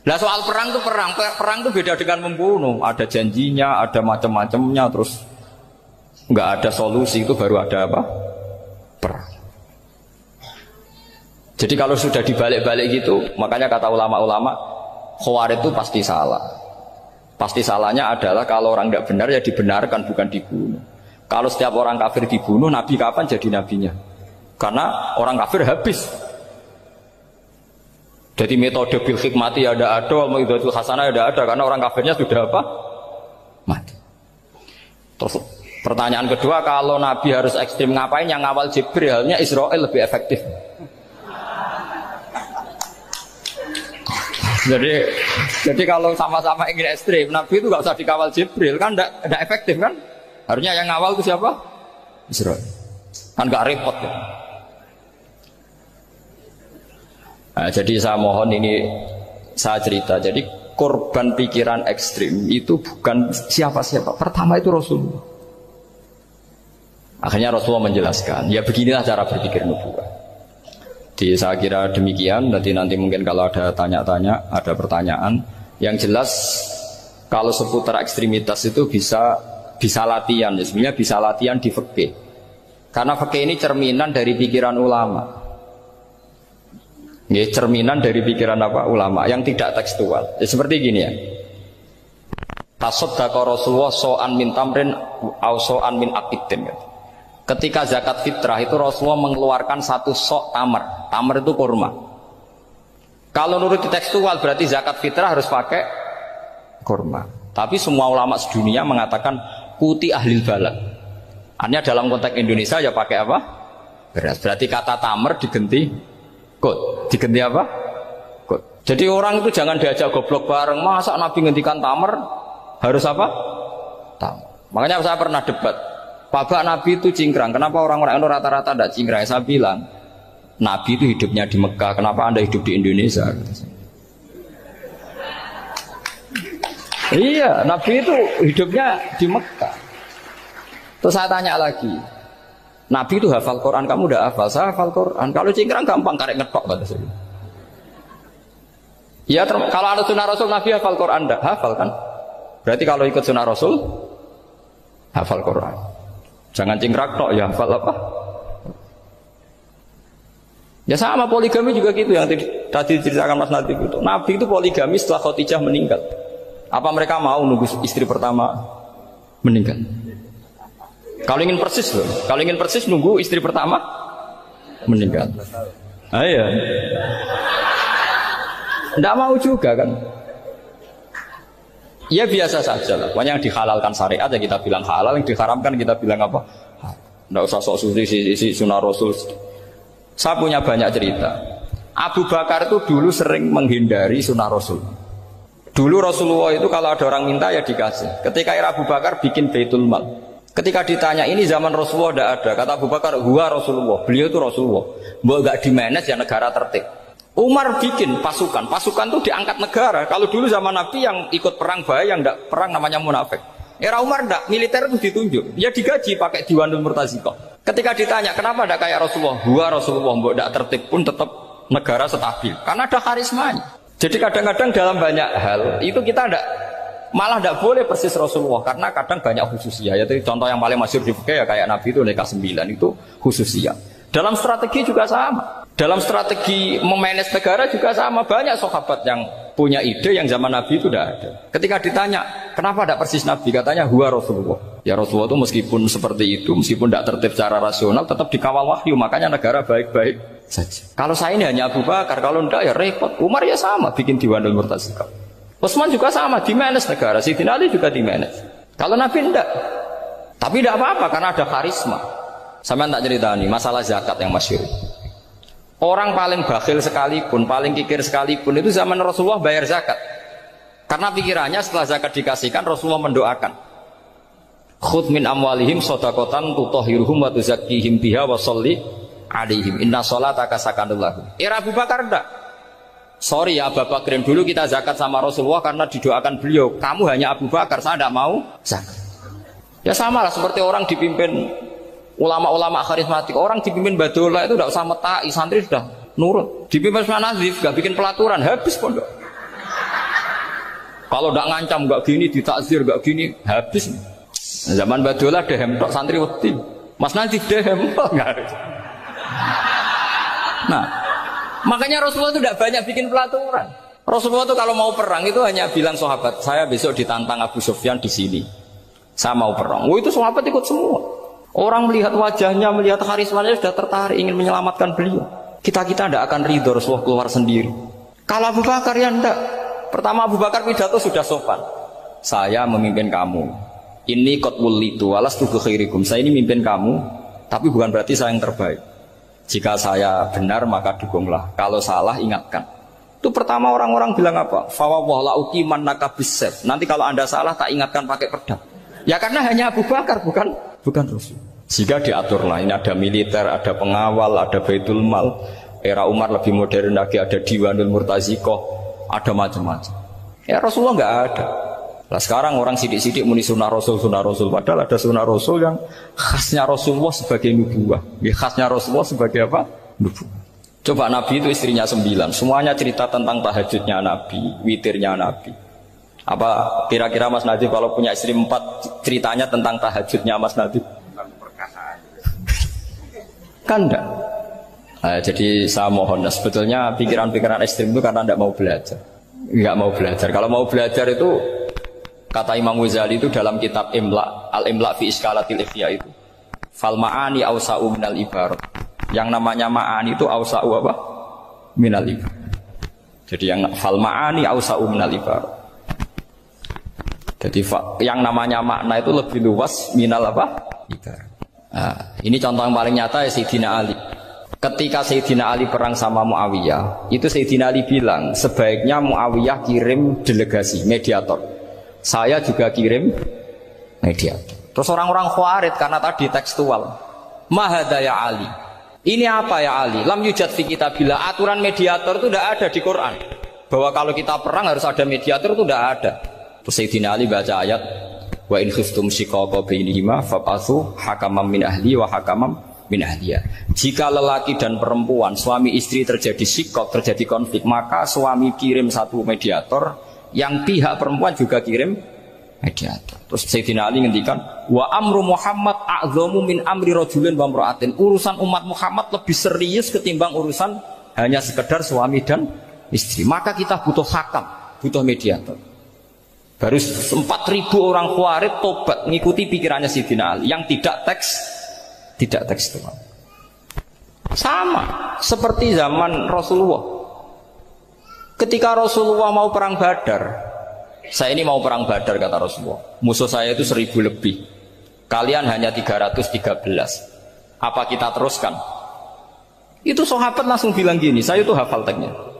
Nah soal perang itu perang itu beda dengan membunuh. Ada janjinya, ada macam-macamnya, terus nggak ada solusi, itu baru ada perang. Jadi kalau sudah dibalik-balik gitu, makanya kata ulama-ulama, Khawarij itu pasti salah. Pasti salahnya adalah kalau orang tidak benar ya dibenarkan, bukan dibunuh. Kalau setiap orang kafir dibunuh, Nabi kapan jadi nabinya? Karena orang kafir habis. Jadi metode bil hikmati ada, metode hasanah ada, karena orang kafirnya sudah mati. Terus pertanyaan kedua, kalau Nabi harus ekstrim ngapain? Yang ngawal Jibril, halnya Israel lebih efektif. Jadi kalau sama-sama ingin ekstrim, Nabi itu nggak usah dikawal Jibril, kan tidak efektif kan? Harusnya yang ngawal itu siapa? Israel. Kan nggak repot ya. Nah, jadi saya mohon ini saya cerita. Jadi korban pikiran ekstrim itu bukan siapa-siapa. Pertama itu Rasulullah. Akhirnya Rasulullah menjelaskan, ya beginilah cara berpikir nubuwah. Jadi saya kira demikian. Nanti mungkin kalau ada tanya-tanya, ada pertanyaan. Yang jelas kalau seputar ekstremitas itu bisa latihan. Ya, sebenarnya bisa latihan di fikih. Karena fikih ini cerminan dari pikiran ulama. Ya, cerminan dari pikiran apa? Ulama yang tidak tekstual. Ya, seperti gini ya. Tasaddaqa Rasulullah so'an min tamrin au so'an min aqidin. Ketika zakat fitrah itu Rasulullah mengeluarkan satu sok tamar. Tamar itu kurma. Kalau menurut tekstual berarti zakat fitrah harus pakai kurma. Tapi semua ulama sedunia mengatakan kuti ahlil balad. Artinya dalam konteks Indonesia ya pakai apa? Beras. Berarti kata tamar diganti kut. Diganti apa? Kut. Jadi orang itu jangan diajak goblok bareng. Masa Nabi ngendikan tamar harus apa? Tamar. Makanya saya pernah debat. Pak Nabi itu cingkrang. Kenapa orang-orang itu rata-rata tidak cingkrang? Saya bilang, Nabi itu hidupnya di Mekah. Kenapa Anda hidup di Indonesia? Iya, Nabi itu hidupnya di Mekah. Terus saya tanya lagi, Nabi itu hafal Quran, kamu udah hafal? Saya hafal Quran. Kalau cingkrang gampang, karek ngetok kata saya. Ya, kalau ada sunnah Rasul, Nabi hafal Quran, enggak? Hafal kan? Berarti kalau ikut sunnah Rasul, hafal Quran. Jangan cingkrak tok, ya hafal apa? Ya sama poligami juga gitu yang tadi diceritakan Mas Natif itu. Nabi itu poligami setelah Khadijah meninggal. Apa mereka mau nunggu istri pertama meninggal? Kalau ingin persis loh, kalau ingin persis nunggu istri pertama meninggal. Iya. Tidak mau juga kan? Ya biasa saja lah. Pokoknya yang dihalalkan syariat ya kita bilang halal, yang diharamkan kita bilang apa? Tidak usah sok suci sunnah Rasul. Saya punya banyak cerita. Abu Bakar itu dulu sering menghindari sunnah Rasul. Dulu Rasulullah itu kalau ada orang minta ya dikasih. Ketika era Abu Bakar bikin Baitul Mal. Ketika ditanya ini zaman Rasulullah tidak ada. Kata Abu Bakar, huwa Rasulullah. Beliau itu Rasulullah. Mau gak dimanage ya negara tertib. Umar bikin pasukan itu diangkat negara. Kalau dulu zaman Nabi yang ikut perang bahaya, yang tidak perang namanya munafik. Era Umar tidak, militer itu ditunjuk. Ya digaji pakai Diwanul Murtaziqah. Ketika ditanya kenapa tidak kayak Rasulullah, huwa Rasulullah, mbok tidak tertib pun tetap negara stabil. Karena ada karismanya. Jadi kadang-kadang dalam banyak hal itu kita malah tidak boleh persis Rasulullah karena kadang banyak khususiyah. Yaitu contoh yang paling masyhur di fikih ya kayak Nabi itu nikah 9 itu khususiyah. Dalam strategi juga sama. Dalam strategi memanage negara juga sama. Banyak sahabat yang punya ide yang zaman Nabi itu tidak ada. Ketika ditanya, kenapa tidak persis Nabi? Katanya, huwa Rasulullah. Ya Rasulullah itu meskipun seperti itu, meskipun tidak tertib secara rasional, tetap dikawal wahyu. Makanya negara baik-baik saja. Kalau saya ini hanya Abu Bakar, kalau tidak ya repot. Umar ya sama, bikin Diwanul Murtaziqah. Utsman juga sama, di-manage negara. Sayyidina Ali juga di-manage. Kalau Nabi tidak. Tapi tidak apa-apa, karena ada karisma. Sama tak cerita nih, masalah zakat yang masyhur. Orang paling bakhil sekalipun, paling kikir sekalipun itu zaman Rasulullah bayar zakat. Karena pikirannya setelah zakat dikasihkan Rasulullah mendoakan. Khudh min amwalihim shadaqatan tutahhiruhum wa tuzakkihim biha wa sholli alaihim inna sholataka sakanul lahum. Era Abu Bakar enggak. Sorry ya Abu Bakar, dulu kita zakat sama Rasulullah karena didoakan beliau. Kamu hanya Abu Bakar, saya tidak mau zakat. Ya sama lah seperti orang dipimpin ulama-ulama karismatik, orang dipimpin badola itu tidak usah metai, santri sudah nurut. Dipimpin Usman Nazif, gak bikin pelaturan, habis pondok. Kalau tidak ngancam, gak gini, ditakzir, gak gini, habis. Zaman badola dehem tok santri wedi. Mas Nazif dehem enggak. Nah, makanya Rasulullah itu tidak banyak bikin pelaturan. Rasulullah itu kalau mau perang itu hanya bilang sahabat, saya besok ditantang Abu Sufyan di sini. Saya mau perang. Oh itu sahabat ikut semua. Orang melihat wajahnya, melihat karismanya sudah tertarik ingin menyelamatkan beliau. Kita-kita tidak akan ridho Rasulullah keluar sendiri. Kalau Abu Bakar ya tidak. Pertama Abu Bakar pidato sudah sopan. Saya memimpin kamu. Ini qatwul litu walastu khairikum. Saya ini memimpin kamu, tapi bukan berarti saya yang terbaik. Jika saya benar maka dukunglah. Kalau salah ingatkan. Itu pertama orang-orang bilang apa? Fawwah la uqiman nakabisef. Nanti kalau Anda salah tak ingatkan pakai pedang. Ya karena hanya Abu Bakar bukan Rasul. Jika diaturlah ini ada militer, ada pengawal, ada Baitul Mal. Era Umar lebih modern lagi, ada Diwanul Murtaziqah, ada macam-macam. Ya Rasulullah nggak ada. Nah sekarang orang sidik-sidik muni sunnah Rasul, padahal ada sunnah Rasul yang khasnya Rasulullah sebagai nubuwah. Ya, khasnya Rasulullah sebagai apa? Nubuwah. Coba Nabi itu istrinya 9, semuanya cerita tentang tahajudnya Nabi, witirnya Nabi. Apa kira-kira Mas Nadif kalau punya istri 4 ceritanya tentang tahajudnya Mas Nadif? Kan enggak. Nah, jadi saya mohon, sebetulnya pikiran-pikiran ekstrim itu karena tidak mau belajar. Enggak mau belajar. Kalau mau belajar itu kata Imam Ghazali itu dalam kitab Imla, Al-Imla fi Iskalatil Ikhya itu. Fal ma'ani awsa'u minal ibarat. Yang namanya ma'ani itu awsa'u apa? Minal ibarat. Jadi yang fal ma'ani awsa'u minal ibarat. Jadi yang namanya makna itu lebih luas minal apa? Ibarat. Nah, ini contoh yang paling nyata ya Sayyidina Ali. Ketika Sayyidina Ali perang sama Muawiyah, itu Sayyidina Ali bilang sebaiknya Muawiyah kirim delegasi, mediator. Saya juga kirim mediator. Terus orang-orang Khawarij karena tadi tekstual. Mahada ya Ali. Ini apa ya Ali? Lam yujad fi kitabillah. Aturan mediator itu tidak ada di Quran. Bahwa kalau kita perang harus ada mediator itu tidak ada. Terus Sayyidina Ali baca ayat wa in khiftum shiqaqa bainihima fab'atsu hakaman min ahli wa hakaman min ahliya. Jika lelaki dan perempuan, suami istri terjadi shiqaq, terjadi konflik, maka suami kirim satu mediator, yang pihak perempuan juga kirim mediator. Terus Sayyidina Ali ngendikan wa amru Muhammad a'dhamu min amri rajulin wa imra'atin. Urusan umat Muhammad lebih serius ketimbang urusan hanya sekedar suami dan istri. Maka kita butuh hakam, butuh mediator. Baru 4.000 orang Khawarij tobat mengikuti pikirannya Sayyidina Ali yang tidak tekstual. Sama seperti zaman Rasulullah. Ketika Rasulullah mau perang Badar, saya ini mau perang Badar kata Rasulullah, musuh saya itu 1.000 lebih, kalian hanya 313, apa kita teruskan? Itu sahabat langsung bilang gini, saya itu hafal teksnya.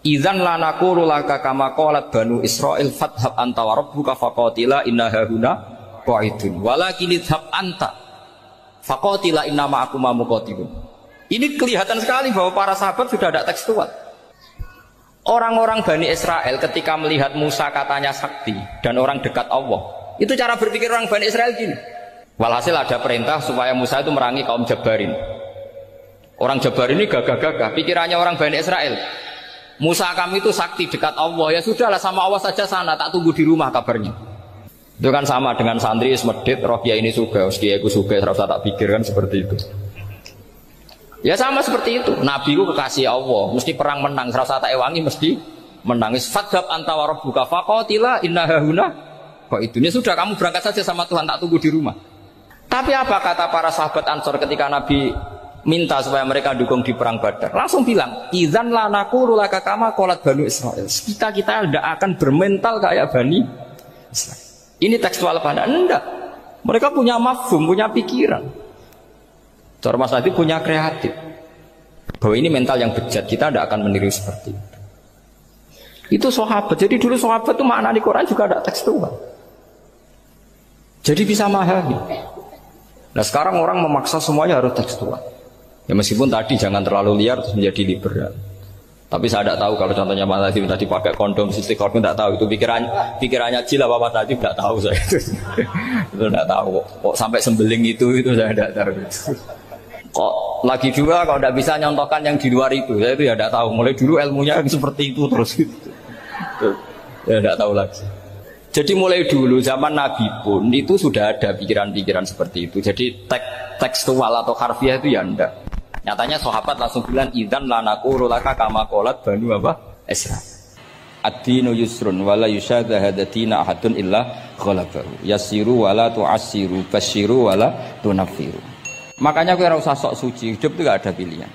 Idzan la naqulu laka kama qalat banu Israil fathab anta wa rabbuka faqatila inna hahuna qa'idun walakin idhab anta faqatila inna ma'akum muqatilun. Ini kelihatan sekali bahwa para sahabat sudah ada tekstual. Orang-orang Bani Israel ketika melihat Musa katanya sakti dan orang dekat Allah, itu cara berpikir orang Bani Israel gini. Walhasil ada perintah supaya Musa itu merangi kaum Jabarin. Orang Jabarin ini gagah-gagah, pikirannya orang Bani Israel, Musa kami itu sakti dekat Allah, ya sudahlah sama Allah saja sana, tak tunggu di rumah kabarnya. Itu kan sama dengan santri Ismedit, Rohia ini suga, Uskiyaku suga, serasa tak pikir kan seperti itu. Ya sama seperti itu. Nabi ku kekasih Allah, mesti perang menang. Serasa tak ewangi mesti menangis. Fadhab anta wa rabbuka faqatila inna hahuna qa'idun. Ya sudah kamu berangkat saja sama Tuhan, tak tunggu di rumah. Tapi apa kata para sahabat Ansor ketika Nabi minta supaya mereka dukung di perang Badar? Langsung bilang, idzan la naqulu laka kama qalat banu Israil. Kita tidak akan bermental kayak Bani Israil. Ini tekstual apa enggak? Mereka punya mafhum, punya pikiran. Cara Mas Nadif punya kreatif bahwa ini mental yang bejat, kita tidak akan meniru seperti itu. Itu sahabat. Jadi dulu sahabat itu makna di Quran juga ada tekstual. Jadi bisa memahami. Nah sekarang orang memaksa semuanya harus tekstual. Ya meskipun tadi jangan terlalu liar terus menjadi liberal. Tapi saya tidak tahu kalau contohnya Mas Nadif tadi pakai kondom, sistik kondom tidak tahu. Itu pikirannya Jil apa Mas Nadif tidak tahu saya itu. Itu tidak tahu. Kok sampai sembeling itu saya tidak tahu. Kok lagi juga kalau tidak bisa nyontohkan yang di luar itu, saya itu ya tidak tahu. Mulai dulu ilmunya seperti itu terus gitu. Ya tidak tahu lagi. Jadi mulai dulu zaman Nabi pun itu sudah ada pikiran-pikiran seperti itu. Jadi tekstual atau harfiah itu ya enggak. Nyatanya sahabat langsung bilang idzan la naqulu laka kama qalat banu apa? Israil. Ad-dinu yusrun wala yusyadha hadatina ahadun illa ghalabahu. Yasiru wala tu'assiru basyiru wala tunaffiru. Makanya gue usah sok suci, hidup itu gak ada pilihan.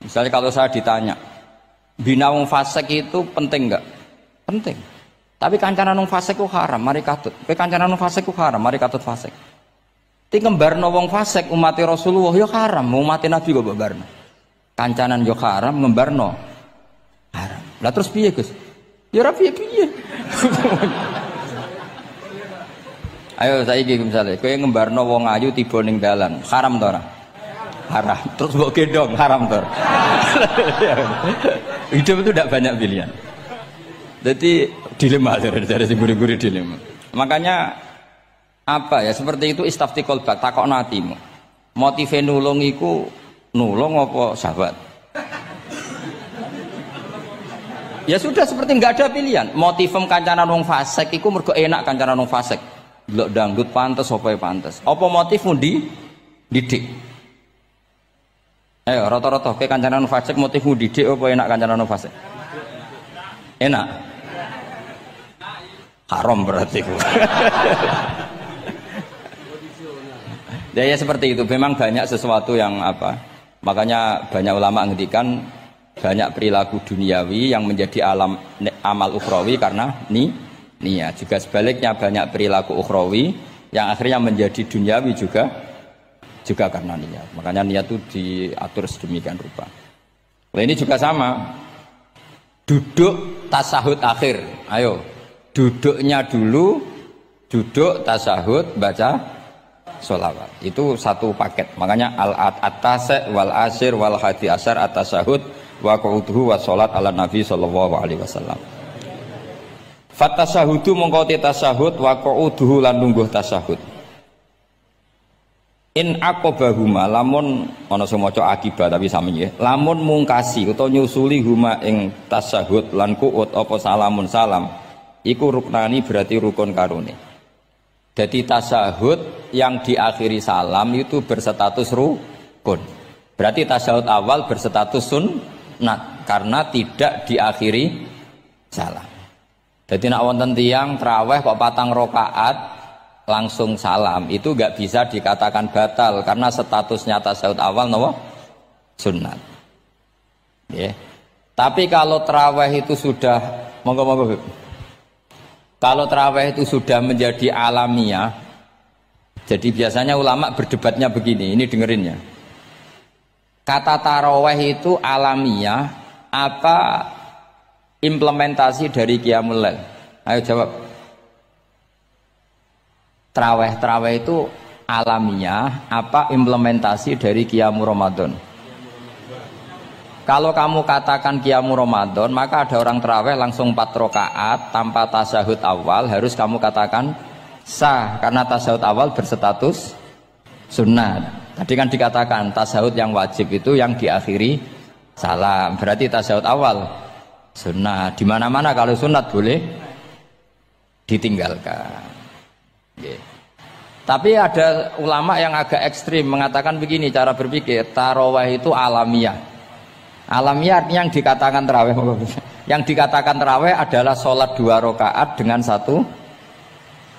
Misalnya kalau saya ditanya, bina wong fasik itu penting gak? Penting. Tapi kancanan wong fasik itu haram, mari katut. Kancanan wong fasik itu haram, mari katut fasik. Ti ngembarno wong fasik umat Rasulullah ya haram, umat Nabi kok mbarno. Kancanan yo haram, ngembarno haram. Lah terus piye, Gus? Ya ora piye-piye. Ayo saiki misalnya kowe ngembarno wong ayu tiba ning dalan, haram to ora? Haram. Terus mbok gendong, haram to. Hidup itu tidak banyak pilihan. Jadi Dilema dari guru-guru dilema. Makanya apa ya seperti itu istafti qalbak takokno atimu. Motive nulung iku nulung apa sahabat? Ya sudah seperti nggak ada pilihan. Motivem kancanan wong fasik iku mergo enak kancanan wong fasik. Delok dangdut pantes apa ya pantes. Apa motifmu didik? Ayo rata-rata ke kancanan wong fasik motifmu didik apa enak kancanan wong fasik? Enak. Haram berarti. Ya seperti itu. Memang banyak sesuatu yang apa? Makanya banyak ulama ngendikan banyak perilaku duniawi yang menjadi amal ukhrawi karena niat. Juga sebaliknya banyak perilaku ukhrawi yang akhirnya menjadi duniawi juga karena niat. Makanya niat itu diatur sedemikian rupa. Nah, ini juga sama. Duduk tasahud akhir. Ayo. Duduknya dulu, duduk tasahud baca sholawat. Itu satu paket. Makanya al-at-tasek wal asir wal hadi asar at-tasahud wa qu'uduhu wa sholat ala nabi sallallahu alaihi wasallam. Fatasahudu mongkoti tasahud wa qu'uduhu lan lungguh tasahud. In aqobahuma lamun ana sing maca akibat tapi sami nggih. Lamun mungkasi utawa nyusuli huma ing tasahud lan qu'ud apa salamun salam iku ruknani berarti rukun karone. Jadi tasahud yang diakhiri salam itu berstatus rukun. Berarti tasahud awal berstatus sunnat karena tidak diakhiri salam. Jadi nak wonten tiyang traweh kok 4 rakaat langsung salam itu enggak bisa dikatakan batal karena statusnya tasahud awal napa? Sunnat. Ya. Tapi kalau traweh itu sudah monggo kalau tarawih itu sudah menjadi alamiah, jadi biasanya ulama berdebatnya begini, ini dengerinnya. Kata tarawih itu alamiah, apa implementasi dari Qiyamul Lail? Ayo jawab. Tarawih itu alamiah, apa implementasi dari Qiyamul Ramadan? Kalau kamu katakan Qiyamul Ramadan, maka ada orang tarawih langsung 4 rakaat tanpa tasahud awal, harus kamu katakan sah karena tasahud awal berstatus sunnat. Tadi kan dikatakan tasahud yang wajib itu yang diakhiri salam, berarti tasahud awal sunnat. Di mana-mana kalau sunnat boleh ditinggalkan. Yeah. Tapi ada ulama yang agak ekstrim mengatakan begini cara berpikir, tarawih itu alamiah. Alamiah artinya yang dikatakan tarawih. Yang dikatakan tarawih adalah sholat 2 rakaat dengan 1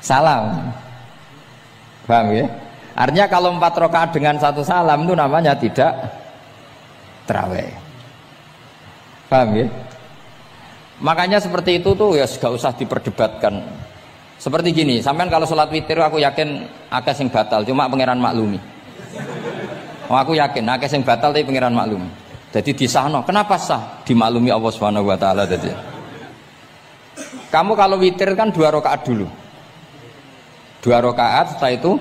salam. Paham ya? Artinya kalau 4 rakaat dengan 1 salam itu namanya tidak tarawih. Paham ya? Makanya seperti itu tuh ya gak usah diperdebatkan. Seperti gini, sampean kalau sholat witir aku yakin akeh sing batal, cuma pangeran maklumi. Aku yakin akeh sing batal tapi pangeran maklumi. Jadi disahno, kenapa sah? Dimaklumi Allah Subhanahu wa taala tadi. Kamu kalau witir kan 2 rakaat dulu. 2 rakaat setelah itu.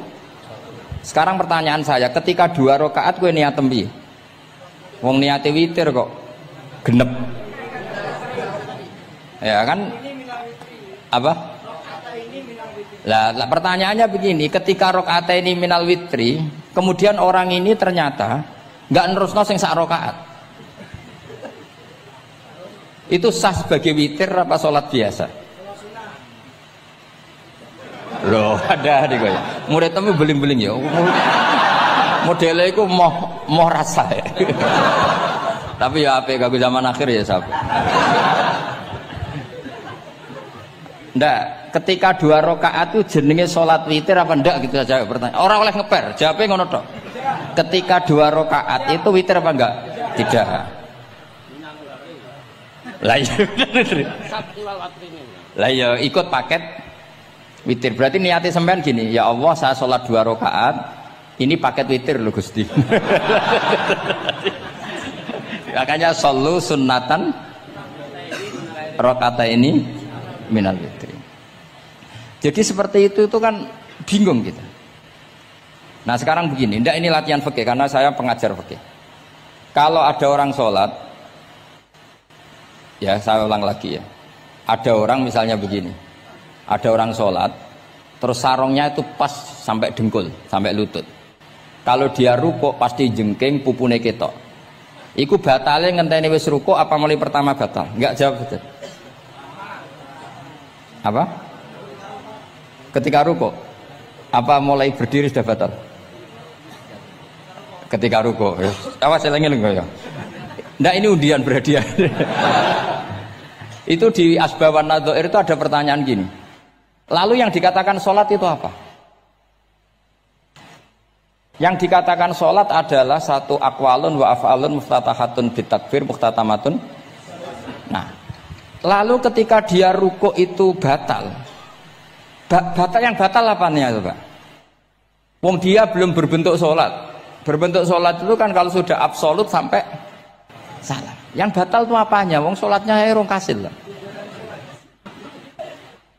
Sekarang pertanyaan saya, ketika 2 rakaat kowe niat tembi. Wong niate witir kok genep. Ya kan? Apa? Lah pertanyaannya begini, ketika rakaat ini minal witri, kemudian orang ini ternyata enggak nerusno sing sak rakaat. Itu sah sebagai witir apa sholat biasa? Loh, ada nih ya. Murid temu beling-beling ya. Modelnya itu mau rasa ya. Tapi ya apa kagak zaman akhir ya sab. Ndak, ketika 2 rakaat itu jenenge sholat witir apa ndak gitu saja pertanyaan. Orang oleh ngeper, jawabnya ngono tok. Ketika 2 rakaat itu witir apa enggak? Tidak. Lah iya ikut paket witir. Berarti niatnya sampean gini, ya Allah saya sholat 2 rakaat, ini paket witir loh Gusti. Makanya shollu sunnatan rakaat ini minal witri. Jadi seperti itu kan bingung kita. Nah sekarang begini, ndak ini latihan fikih karena saya pengajar fikih. Kalau ada orang sholat, ya saya ulang lagi ya. Ada orang misalnya begini, ada orang sholat, terus sarungnya itu pas sampai dengkul, sampai lutut. Kalau dia rukuk pasti jengking pupune ketok. Iku batale ngenteni wis rukuk apa mulai pertama batal? Enggak jawab betul. Apa? Ketika rukuk? Apa mulai berdiri sudah batal? Ketika rukuk. Awas eling-eling ya. Ndak ini undian berhadiah. Itu di Asbawan Nadhair itu ada pertanyaan gini. Lalu yang dikatakan sholat itu apa? Yang dikatakan sholat adalah satu akwalun wa af'alun muftatahatun bitakbir muhtatamatun. Nah, lalu ketika dia rukuk itu batal. Batal yang batal apanya itu Pak? Wong dia belum berbentuk sholat. Berbentuk sholat itu kan kalau sudah absolut sampai salah. Yang batal itu apanya? Wong sholatnya rong kasil lah.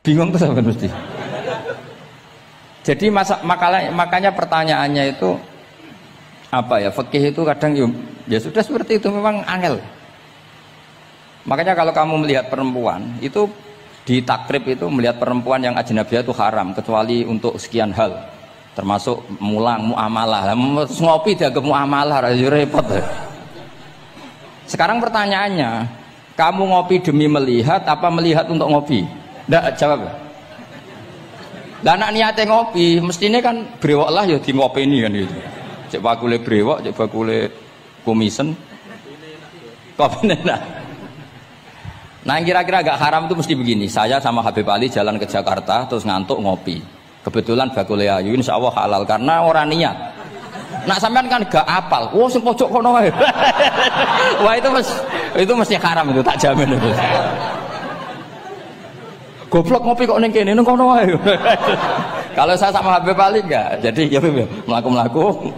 Bingung tuh sampai mesti. Jadi makanya pertanyaannya itu apa ya? Fikih itu kadang ya sudah seperti itu memang angel. Makanya kalau kamu melihat perempuan itu di takrib itu melihat perempuan yang ajnabiyah itu haram kecuali untuk sekian hal. Termasuk mulang muamalah. Ngopi dianggap muamalah repot. Sekarang pertanyaannya, kamu ngopi demi melihat apa melihat untuk ngopi? Nggak jawab. Dan anak niatnya ngopi, mestinya kan brewok lah ya di ngopi ini kan gitu. Cek bakule brewok, cek bakule kumisen. Kopi nah. Nah kira-kira agak haram itu mesti begini. Saya sama Habib Ali jalan ke Jakarta terus ngantuk ngopi. Kebetulan bakule ayu insya Allah halal karena orang niat. Nak sampean kan gak apal. Oh sing pojok kono wae. Wah itu mesti haram itu tak jamin itu. Goblok ngopi kok ning kene ning kono wae. Kalau saya sama Habib Ali enggak. Jadi ya mlaku-mlaku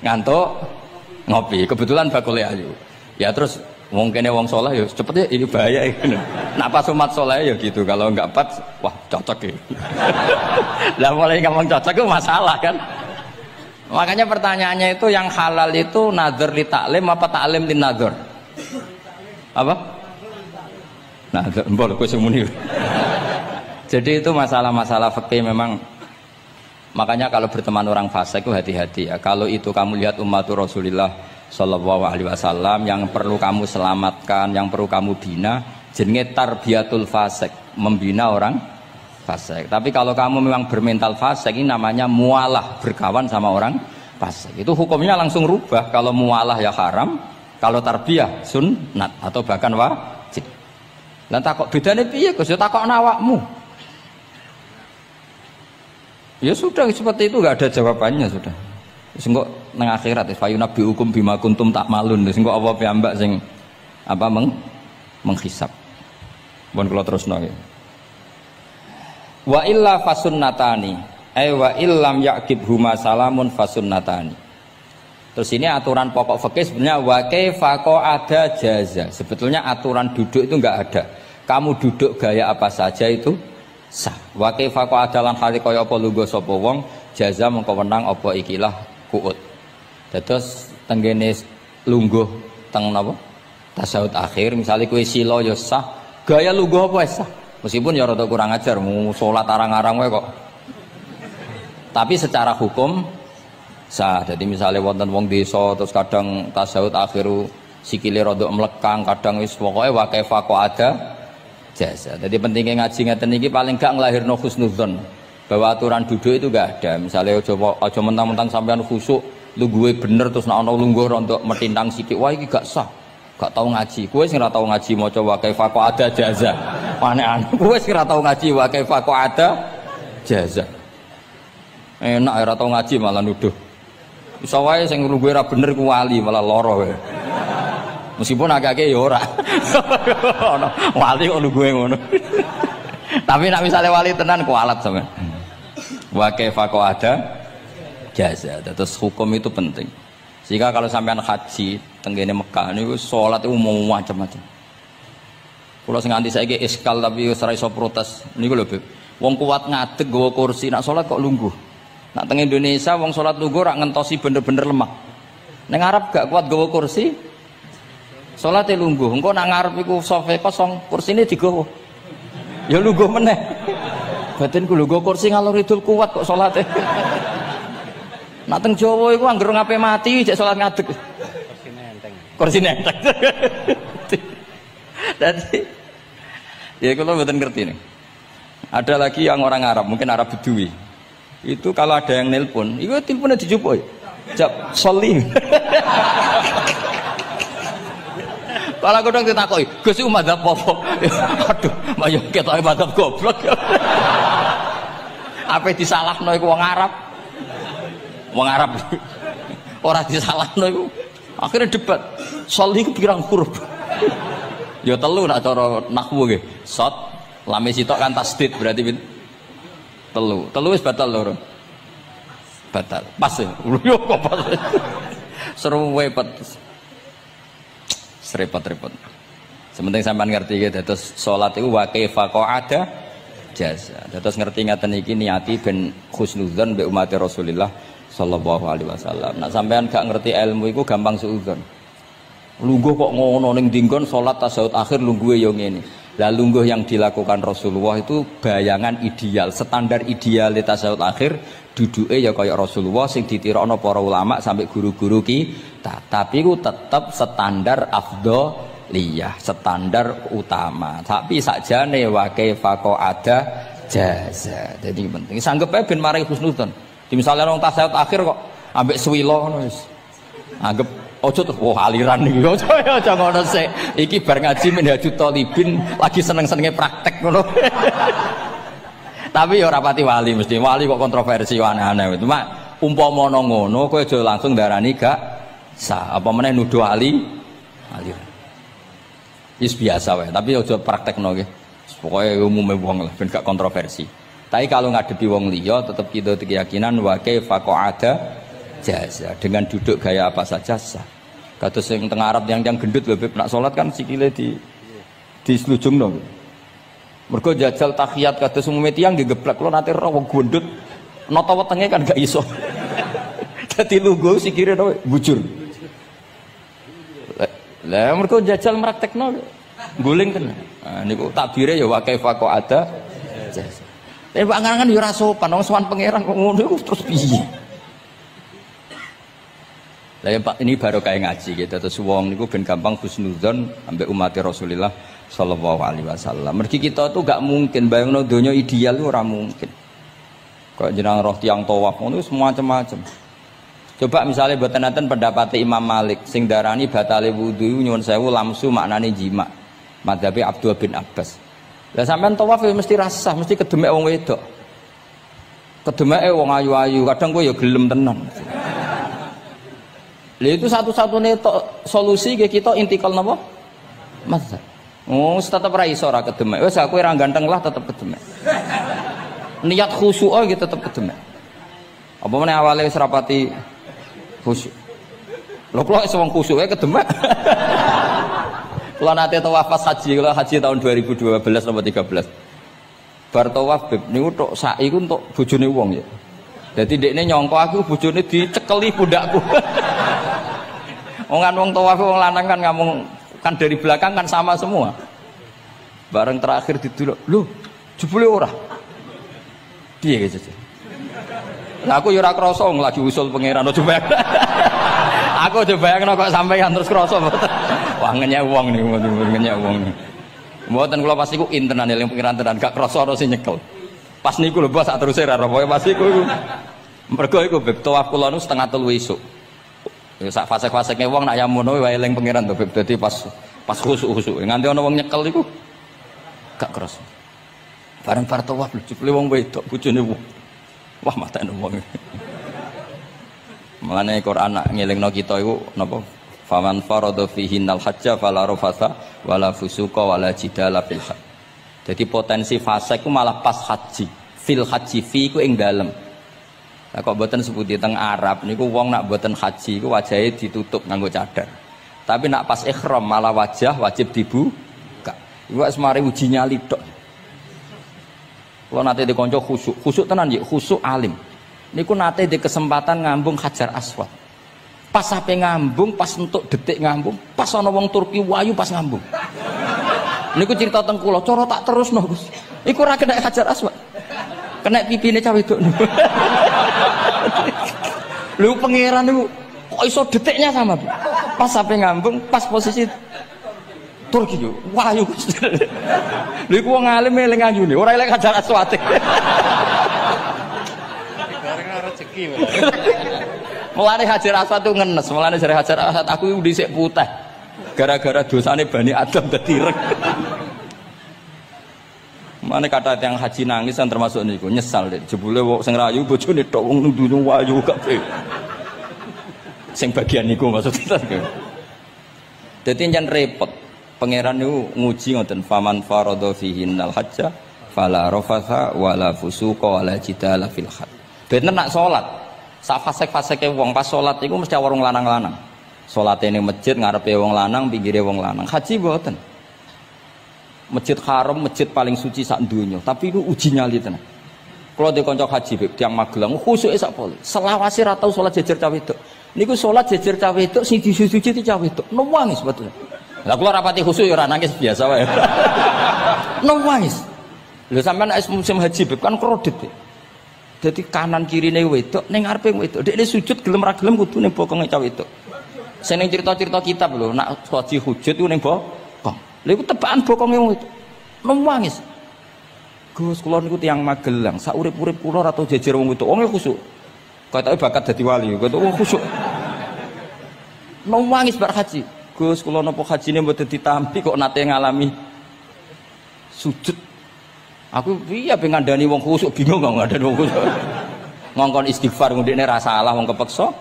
ngantuk ngopi. Kebetulan bakule ayu. Ya terus wong kene wong saleh ya cepet ya ini bahaya iki. Nak pas umat saleh ya gitu. Kalau enggak pas wah cocok ya. Lah mulai ngomong cocok itu masalah kan. Makanya pertanyaannya itu yang halal itu nazar li taklim apa taklim li nazar? Apa? Nazar, mbok kowe sing muni. Jadi itu masalah-masalah fikih memang. Makanya kalau berteman orang fasik itu hati-hati ya. Kalau itu kamu lihat umatur Rasulullah sallallahu alaihi wasallam yang perlu kamu selamatkan, yang perlu kamu bina, jenenge tarbiyatul fasik, membina orang fasik. Tapi kalau kamu memang bermental fasik, ini namanya mualah, berkawan sama orang fasik. Itu hukumnya langsung rubah. Kalau mualah ya haram, kalau tarbiyah sunnat atau bahkan wajib. Lan takok bedane piye Gus? Ya takok awakmu. Ya sudah seperti itu, enggak ada jawabannya sudah. Wis engko nang akhirat fa yunabbiukum bima kuntum ta'malun. Wis engko apa piyambak sing apa menghisab. Mun kula terusno nggih. Wa illa fasunnatani wa illam yaqib huma salamun fasunnatani. Terus ini aturan pokok fikih sebenarnya wa kaifa ada jaza. Sebetulnya aturan duduk itu enggak ada. Kamu duduk gaya apa saja itu sah. Wa kaifa ada lan hale kaya apa lungguh sapa wong jaza mengko wenang apa ikilah kuut. Terus tenggene lungguh teng napa? Tasawuf akhir misalnya kowe sila ya sah. Gaya lungguh apa sah? Meskipun ya rada kurang ajar, mau sholat arang-arang wae kok. Tapi secara hukum sah. Jadi misalnya wonten wong desa terus kadang tasawuf akhiru sikile rada mlekang, kadang wis pokoke wa kaifa ada jasa. Jadi pentingnya ngaji ngeten iki paling gak nglahirno husnudzon bahwa aturan duduk itu gak ada. Misalnya aja mentang-mentang sampean khusuk lungguhe bener terus nek ana lungguh rontok metintang sithik wah iki gak sah. Gak tau ngaji, kowe sing ora tau ngaji maca wa kaifa ada jaza. Aneh-aneh, kowe sing ora tau ngaji wa kaifa ada jaza. Enak ora tau ngaji malah nuduh. Iso wae sing lungguhe ora bener ku wali malah lara wae. Meskipun agak-agak ya ora. Wali kok lungguhe ngono. Tapi nek misale wali tenan kualat sampean. Wa kaifa ada jaza. Terus hukum itu penting. Sehingga kalau sampean haji tenggene Mekah niku salat itu mau macam-macam. Kula sing nganti saiki iskal tapi wis ora iso protes. Niku lho, Beb. Wong kuat ngadeg nggawa kursi nak salat kok lungguh. Nak teng Indonesia wong salat lungguh ora ngentosi bener-bener lemah. Ning Arab gak kuat nggawa kursi Salate lungguh, engko nak ngarep iku sofa kosong, kursine digowo. Ya lungguh meneh. Batinku lungguh kursi ngalor idul kuat kok salate. Nak teng Jawa iku anggere ngape mati jek salat ngadeg. Kursi nenteng. Jadi ya kalau mboten ngerti nih. Ada lagi yang orang Arab, mungkin Arab Bedui. Itu kalau ada yang nelpon, itu teleponnya dijupuk. Jap soli. Kalau aku dong ditakoi, Gus iku madzhab apa? Aduh, mayo ketoke madzhab goblok. Apa disalahno iku wong Arab? Wong Arab. Ora disalahno iku. Akhirnya debat. Soli iku pirang huruf? Ya telu nak cara nahwu nggih. Sot, lame sitok kan tasdid berarti telu. Telu wis batal lho. Batal. Pas ya. Yo kok pas. Seru wepet. Serepot-repot. Sementing sampean ngerti gitu. Terus salat iku wa kaifa qa'ada jaza. Terus ngerti ngaten iki niati ben husnudzon mbek umat Rasulullah sallallahu alaihi wasallam. Nek sampean gak ngerti ilmu iku gampang suudzon. Lungguh kok ngono ning dinggon salat tasyahud akhir lungguhe yo ngene. Lah lungguh yang dilakukan Rasulullah itu bayangan ideal, standar ideal tasyahud akhir duduke ya kaya Rasulullah sing ditirakno para ulama sampai guru-guru kita. Tapi ku tetep standar afdhaliyah, standar utama. Tapi sakjane wa kaifa ada jaza. Jadi penting. Sanggep ae ben maring husnudzon. Di misalnya orang tasyahud akhir kok ambek swilo ngono wis. Anggap ojo terus aliran iki. Ojo ngono sik. Iki bar ngaji Minhajut Thalibin lagi seneng-senenge praktek ngono. Tapi ya ora pati wali mesti. Wali kok kontroversi aneh-aneh. Cuma umpama ngono kowe aja langsung darani gak sah. Apa meneh nuduh aliran. Wis biasa wae, tapi aja praktekno nggih. Pokoke umume wong lah ben gak kontroversi. Tapi kalau ngadepi wong liya tetap kita keyakinan wa kaifa qa'ada jaza, dengan duduk gaya apa saja sah. Kados sing teng Arab yang gendut lho Beb nak salat kan sikile di slujungno. Mergo jajal tahiyat kados umume tiyang nggih geblek kula nate ora wong gendut nata wetenge kan gak iso. Dadi lungguh sikire bujur. Lah mergo jajal praktekno guling tenan. Nah niku takbire ya wa kaifa qa'ada jaza. Tapi angan-angan ya ora sopan, wong sowan pangeran kok ngono iku terus piye? Lah ya Pak, ini baru kayak ngaji gitu. Terus wong niku ben gampang husnudzon ambek umat Rasulullah sallallahu alaihi wasallam. Mergi kita tuh gak mungkin bayangno donya ideal itu ora mungkin. Kok jeneng roh tiyang tawaf ngono semua macam-macam. Coba misalnya mboten enten pendapat Imam Malik sing darani batale wudu nyuwun sewu lamsu maknane jima. Madzhabe Abdul bin Abbas. Lah sampean tawaf ya mesti rasah, mesti kedemek wong wedok. Kedemeke wong ayu-ayu, kadang kowe ya gelem tenan. Lah itu satu-satunya solusi kita intikal napa? Mazhab. Oh, tetep ra iso ora kedemek. Wis aku ora ganteng lah tetep kedemek. Niat khusyuk gitu tetep kedemek. Apa meneh awale wis rapati khusyuk. Lho kok iso wong khusyuke kedemek. Kalau nanti tawaf pas haji, kalau haji tahun 2012 atau 13 bar tawaf Beb, ini untuk sa'i itu untuk bojone wong ya. Jadi dekne nyongko aku bojone dicekeli pundakku. Wong tawaf wong lanang kan ngomong kan dari belakang kan sama semua. Bareng terakhir didelok, lho jebule ora. Piye gitu. Lah aku ya ora krasa lagi usul pangeran coba. Aku coba bayangno kok sampeyan terus krasa mboten. Wah ngenyek wong niku, ngenyek wong niku. Mboten kula pas iku intenan eling pengiran tenan gak krasa ana sing nyekel. Pas niku lho bos sak teruse ra pokoke pas iku. Mergo iku Beb tawaf kula nu setengah 3 esuk. Ya sak fase-faseke wong nak yamono wae eling pengiran to Beb. Dadi pas khusuk-khusuk nganti ana wong nyekel iku gak krasa. Bareng bar tawaf lho jebule wong wedok bojone wong. Wah matane wong. Mulane Quran nak ngelingno kita iku napa? Faman farada fihinnal hajja fala rafatha wala fusuqa wala jidala fil hajj. Jadi potensi fasik ku malah pas haji. Fil haji fi ku ing dalem. Lah kok mboten sebuti teng Arab niku wong nak mboten haji iku wajahe ditutup nganggo cadar. Tapi nak pas ihram malah wajah wajib dibuka. Iku wis mari uji nyali tok. Kalau nate dikonco khusuk tenan nggih, khusuk alim. Niku nate di kesempatan ngambung Hajar Aswad. Pas sampai ngambung, pas untuk detik ngambung, pas ana wong Turki wayu pas ngambung. Niku cerita teng kula, cara tak terusno Gus. Iku ora kena Hajar Aswad. Kena pipine cah wedok niku. Lho pangeran niku kok iso detiknya sama, Bu. Pas sampai ngambung, pas posisi Turki yo, wayu Gus. Lha iku wong alim eling ayune, ora eling Hajar Aswad. Rezeki. Mulane Hajar Aswad itu ngenes, mulane jare Hajar Aswad aku dhisik putih. Gara-gara dosane Bani Adam dadi ireng. Mane kata yang haji nangis kan termasuk niku, nyesal deh. Jebule wong sing rayu bojone tok wong nuduh wayu kabeh. Sing bagian niku maksudnya. Dadi jan repot. Pangeran niku nguji ngoten, faman faradha fihinnal hajja fala rafatha wala fusuqa wala jidala fil hajj. Bener nak salat. Sak fasek-faseke wong pas salat iku mesti warung lanang-lanang. Salate ning masjid ngarepe wong lanang, pinggire wong lanang. Haji mboten. Masjid Haram, masjid paling suci sak donya, tapi itu uji nyali tenan. Kalau di kanca haji tiang Magelang khusuke sak poli. Selawase ra tau salat jejer cah wedok. Niku salat jejer cah wedok sing disuci cah wedok. Nangis betul. Lah kula rapati khusus ya ora nangis biasa wae. Nangis. Lho sampean es musim haji kan kredit. Dadi kanan kirine wedok ning ngarepe wedok. Dekne sujud gelem ra gelem kudu ning bokonge cah wedok. Sing ning cerita-cerita kitab lho, nak haji hujud ku ning bokong. Lha iku tebakan bokonge wong itu. Nangis. Gus kula niku tiyang Magelang, sak urip-urip kula ora tau jejer wong itu. Wong khusuk. Katoke bakat dadi wali, kok wong khusuk. Nangis bar haji. Gus kula napa hajine mboten ditampi kok nate ngalami sujud. Aku piye ben ngandani wong khusuk bingung kok ngandani wong khusuk. Ngongkon istighfar ngundine ra salah wong kepeksa.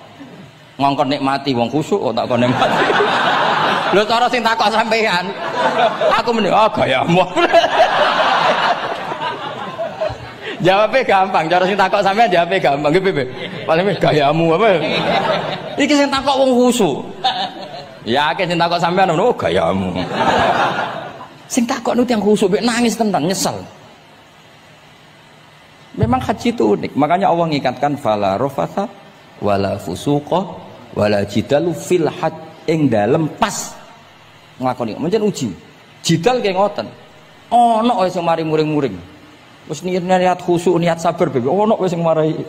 Ngongkon nikmati wong khusuk kok tak kon nikmati. Lho cara sing takok sampean. Aku meni gayamu. Jawabnya gampang, cara sing takok sampean jawabnya gampang. Nggih piye? Paling gayamu apa? Iki sing takok wong khusuk. Ya akeh sing takok sampean ngono gayamu. Sing takok niku tiyang khusuk mek nangis tenan nyesel. Memang haji itu unik, makanya Allah ngikatkan fala rafatha wala fusuqa wala jidalu fil hajj ing dalem pas nglakoni. Mencen uji. Jidal kaya ngoten. Ana wae sing mari muring-muring. Wis niat khusuk, niat sabar bebe. Ana wae sing marai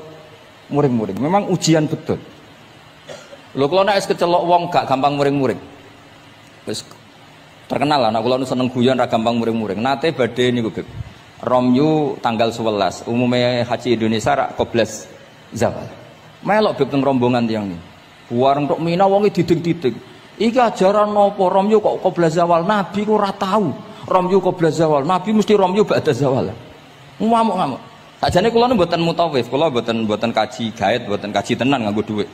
muring-muring. Memang ujian betul. Lho kula nek kecelok wong gak gampang muring-muring. Wis terkenal lah nek kula seneng guyon ra gampang muring-muring. Nate badhe niku Beb. Romyu tanggal 11, umumnya haji Indonesia rak koblas zawal. Melok Beb teng rombongan tiyang niku. Wareng tok Mina wonge diding-diding. Iki ajaran napa Romyu kok koblas zawal? Nabi ku ora tahu. Romyu koblas zawal. Nabi mesti Romyu ba'da zawal. Ngamuk-ngamuk. Sakjane kula mboten mutawif, kula mboten kaji gaet, mboten kaji tenan nganggo dhuwit.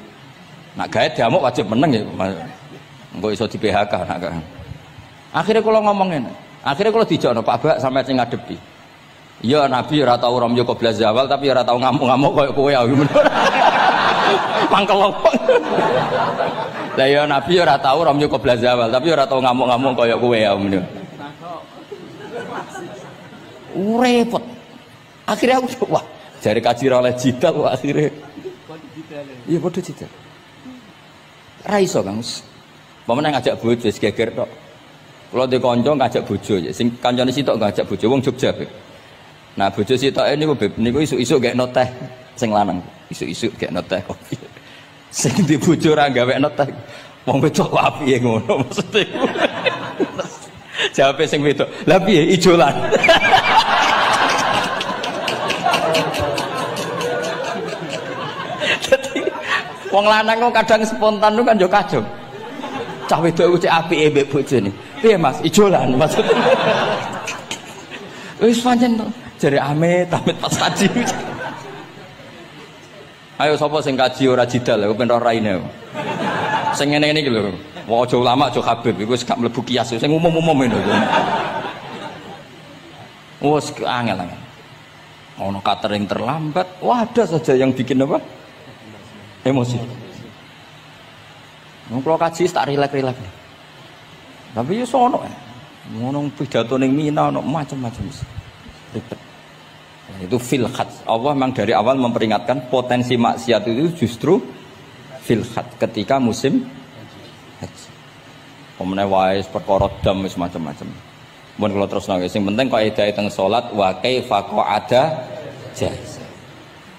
Nak gaet diamuk wajib meneng ya. Engko iso di PHK nak. Akhire kula ngomong ngene. Akhire kula dijono Pak Bak sampe sing ngadepi. Ya Nabi ora tau Romyo qobla zawal tapi ora tau ngamuk-ngamuk koyo kowe ya. Mangkel wong. Lah ya Nabi ora tau Romyo qobla zawal tapi ora tau ngamuk-ngamuk koyo kowe ya. Repot. Akhirnya aku wah, jare kaji oleh jidal akhirnya. Iya padha jidal. Ra iso Kang. Pamane ngajak bojo wis geger tok. Kula de kanca ngajak bojo ya sing kancane sitok ngajak bojo wong Jogja. Nah bojo sitoke niku isuk-isuk gekno teh sing lanang. Isuk-isuk gekno teh kopi. Sing di bojo ora gawekno teh. Wong wedok kok apike ngono maksude. Jawabe sing wedok, "Lah piye ijolan?" Wong lanang kok kadang spontan kan yo kacau. Cah wedok ku cek apike mbek bojone. Piye Mas? Ijolan maksudnya. Wis pancen to. Jare amit pas kaji. Ayo sapa sing kaji ora jidal lho ben ora raine. Sing ngene-ngene iki lho. Wong aja ulama aja Habib iku wis gak mlebu kias sing umum-umum ngono. Wes angel-angel. Ono catering terlambat, wah ada saja yang bikin apa? Emosi. Kalau kaji tak rilek-rilek. Tapi ya sono ngono pidato ning Mina ono macam-macam. Ribet. Itu fil khat. Allah memang dari awal memperingatkan potensi maksiat itu justru fil khat ketika musim haji. Pemene wae perkara dam wis macam-macam. Mun kula terusno sing penting kaidah teng salat wa kaifa qa'ada jaza.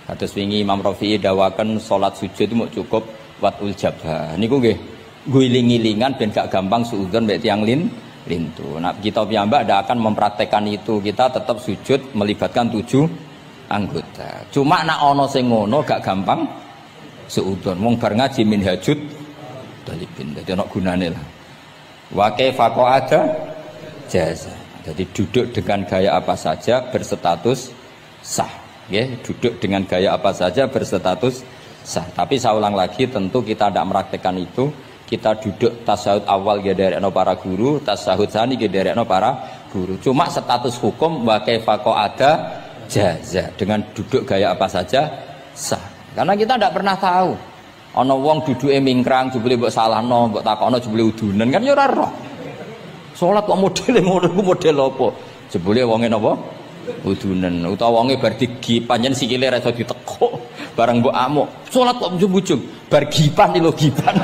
Kados wingi Imam Rafi'i dawaken salat sujud itu mau cukup watul jabha. Niku nggih guling-gilingan ben gak gampang suudzon mek tiyang lintu. Nah, kita piyambak tidak akan mempraktekkan itu. Kita tetap sujud melibatkan 7 anggota. Cuma nak ono sing ngono gak gampang suudzon. Wong bar ngaji minhajud talibin. Dadi ono gunane lah. Wa kaifa qa'ada jaza. Jadi duduk dengan gaya apa saja berstatus sah. Ya, duduk dengan gaya apa saja berstatus sah. Tapi saya ulang lagi, tentu kita tidak mempraktekkan itu. Kita duduk tasyahud awal gederekno para guru, tasyahud tsani gederekno para guru. Cuma status hukum wa kaifa qa'ada jaza. Dengan duduk gaya apa saja sah. Karena kita tidak pernah tahu. Ana wong duduke mingkrang jebule mbok salahno, mbok takokno jebule udunan kan ya ora roh. Salat kok modele ngono ku model apa? Jebule wonge napa? Udunan. Utawa wonge bar digi panjen sikile ra iso ditekuk, bareng mbok amuk. Salat kok ujug-ujug, bar gipan lho gipan.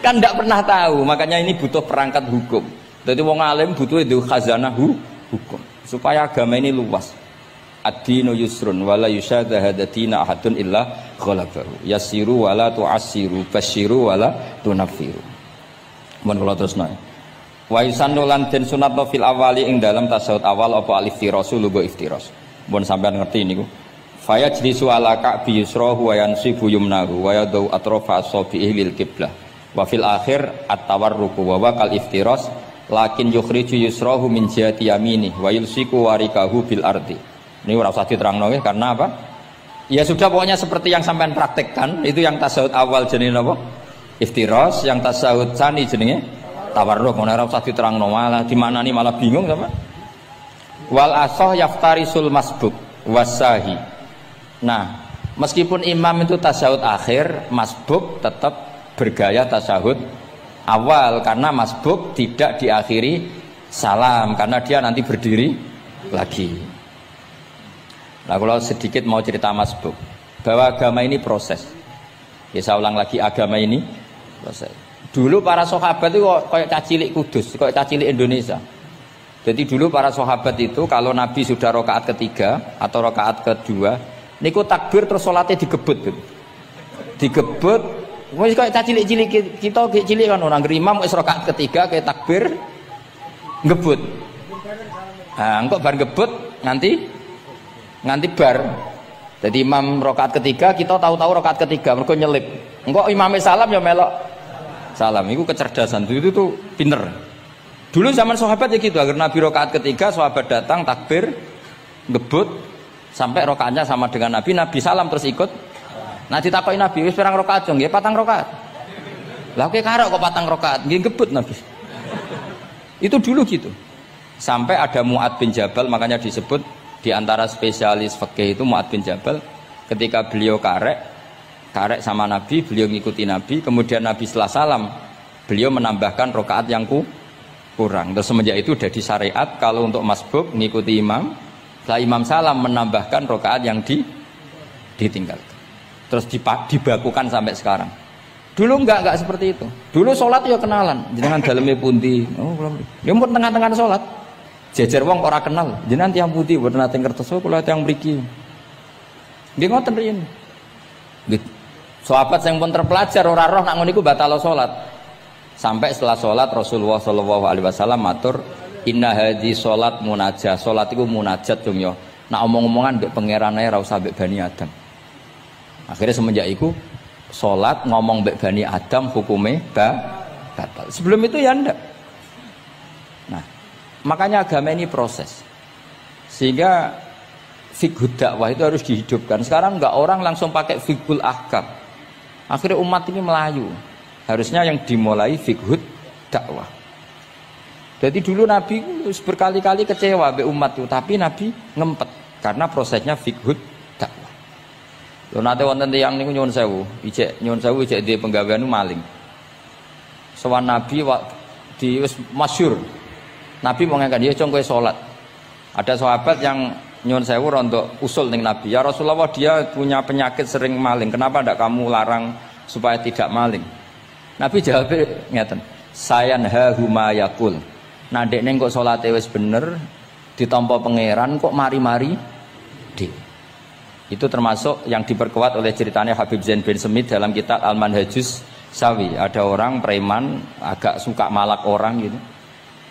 Kan ndak pernah tahu, makanya ini butuh perangkat hukum. Jadi wong alim butuh itu khazanah hukum supaya agama ini luas. Ad-dinu yusrun wala yusyadha hadatina ahadun illa ghalabahu. Yasiru wala tu'assiru, basyiru wala tunaffiru. Mun kula terusno. Wa yusannu lan den sunatno fil awali ing dalam tasyahud awal apa al-iftirasu lugo iftiras. Mun sampean ngerti niku. Fa yajlisu ala ka'bi yusrahu wa yansibu yumnahu wa yadau atrafa asabihi lil qiblah. Wa fil akhir at-tawarruku wa kal iftiras lakin yukhriju yusrahu min jihati yamini wa yulsiku warikahu bil ardi. Ini ora usah diterangno nggih karena apa? Ya sudah pokoknya seperti yang sampean praktekkan, itu yang tasyahud awal jenenge apa? Iftiras, yang tasyahud tsani jenenge tawarruk. Ora usah diterangno malah dimanani malah bingung sama. Wal asah yaftarisul masbuk wasahi. Nah, meskipun imam itu tasyahud akhir, masbuk tetap bergaya tasyahud awal karena masbuk tidak diakhiri salam karena dia nanti berdiri lagi. Nah, kalau sedikit mau cerita masbuk bahwa agama ini proses. Ya saya ulang lagi, agama ini proses. Dulu para sahabat itu kayak cacilik Kudus, kayak cacilik Indonesia. Jadi dulu para sahabat itu kalau Nabi sudah rakaat ketiga atau rakaat kedua, niku takbir terus sholatnya digebut. Digebut, wis kayak cacilik-cilik kita cilik kan orang imam wis rakaat ketiga kayak takbir ngebut. Nah, engko bar ngebut nganti bar. Jadi imam rakaat ketiga kita tahu-tahu rakaat ketiga mergo nyelip. Engko imame salam ya melok salam. Itu kecerdasan itu tuh pinter. Dulu zaman sahabat ya gitu, agar Nabi rakaat ketiga sahabat datang takbir ngebut sampai rakaatnya sama dengan Nabi salam terus ikut. Nah ditakoki Nabi wis pirang rakaat nggih? 4 rakaat. Lah oke karo kok 4 rakaat nggih ngebut Nabi. Itu dulu gitu. Sampai ada Mu'ad bin Jabal, makanya disebut di antara spesialis fikih itu Mu'ad bin Jabal, ketika beliau karek sama Nabi, beliau ngikuti Nabi, kemudian Nabi setelah salam beliau menambahkan rakaat yang kurang. Terus semenjak itu udah di syariat kalau untuk masbuk ngikuti imam, setelah imam salam menambahkan rakaat yang ditinggalkan. Terus dibakukan sampai sekarang. Dulu enggak seperti itu. Dulu sholat ya kenalan, jenengan dalemnya pundi. Oh, belum. Dia pun tengah-tengah sholat. Jejer wong ora kenal, jenengan tiyang putih mboten nate ngertos kula tiyang mriki. Nggih ngoten riyen. Nggih. Sahabat sing pun terpelajar ora roh nak ngono iku batal salat. Sampai setelah salat Rasulullah sallallahu alaihi wasallam matur, "Inna hadhi salat munajat." Salat iku munajat dong ya. Nak omong-omongan mbek pangeran ae ora usah mbek Bani Adam. Akhirnya semenjak itu salat ngomong mbek Bani Adam hukume batal. Sebelum itu ya ndak. Nah, makanya agama ini proses, sehingga fiqhud dakwah itu harus dihidupkan. Sekarang enggak orang langsung pakai fiqhul ahkam. Akhirnya umat ini melayu. Harusnya yang dimulai fiqhud dakwah. Jadi dulu Nabi berkali-kali kecewa be umat itu, tapi Nabi ngempet karena prosesnya fiqhud dakwah. Lho nate wonten tiyang niku nyuwun sewu, ijek di penggawean maling. Sowan Nabi di wis masyhur. Nabi mau ngangkat dia cong kowe salat. Ada sahabat yang nyuwun sewu rontok usul ning Nabi. Ya Rasulullah, dia punya penyakit sering maling. Kenapa ndak kamu larang supaya tidak maling? Nabi jawab ngeten. Sayanhahu ma yaqul. Nah dekne kok salate wis bener ditampa pangeran kok mari-mari di. Itu termasuk yang diperkuat oleh ceritanya Habib Zain bin Semit dalam kitab Al-Manhajus Sawi. Ada orang preman agak suka malak orang gitu.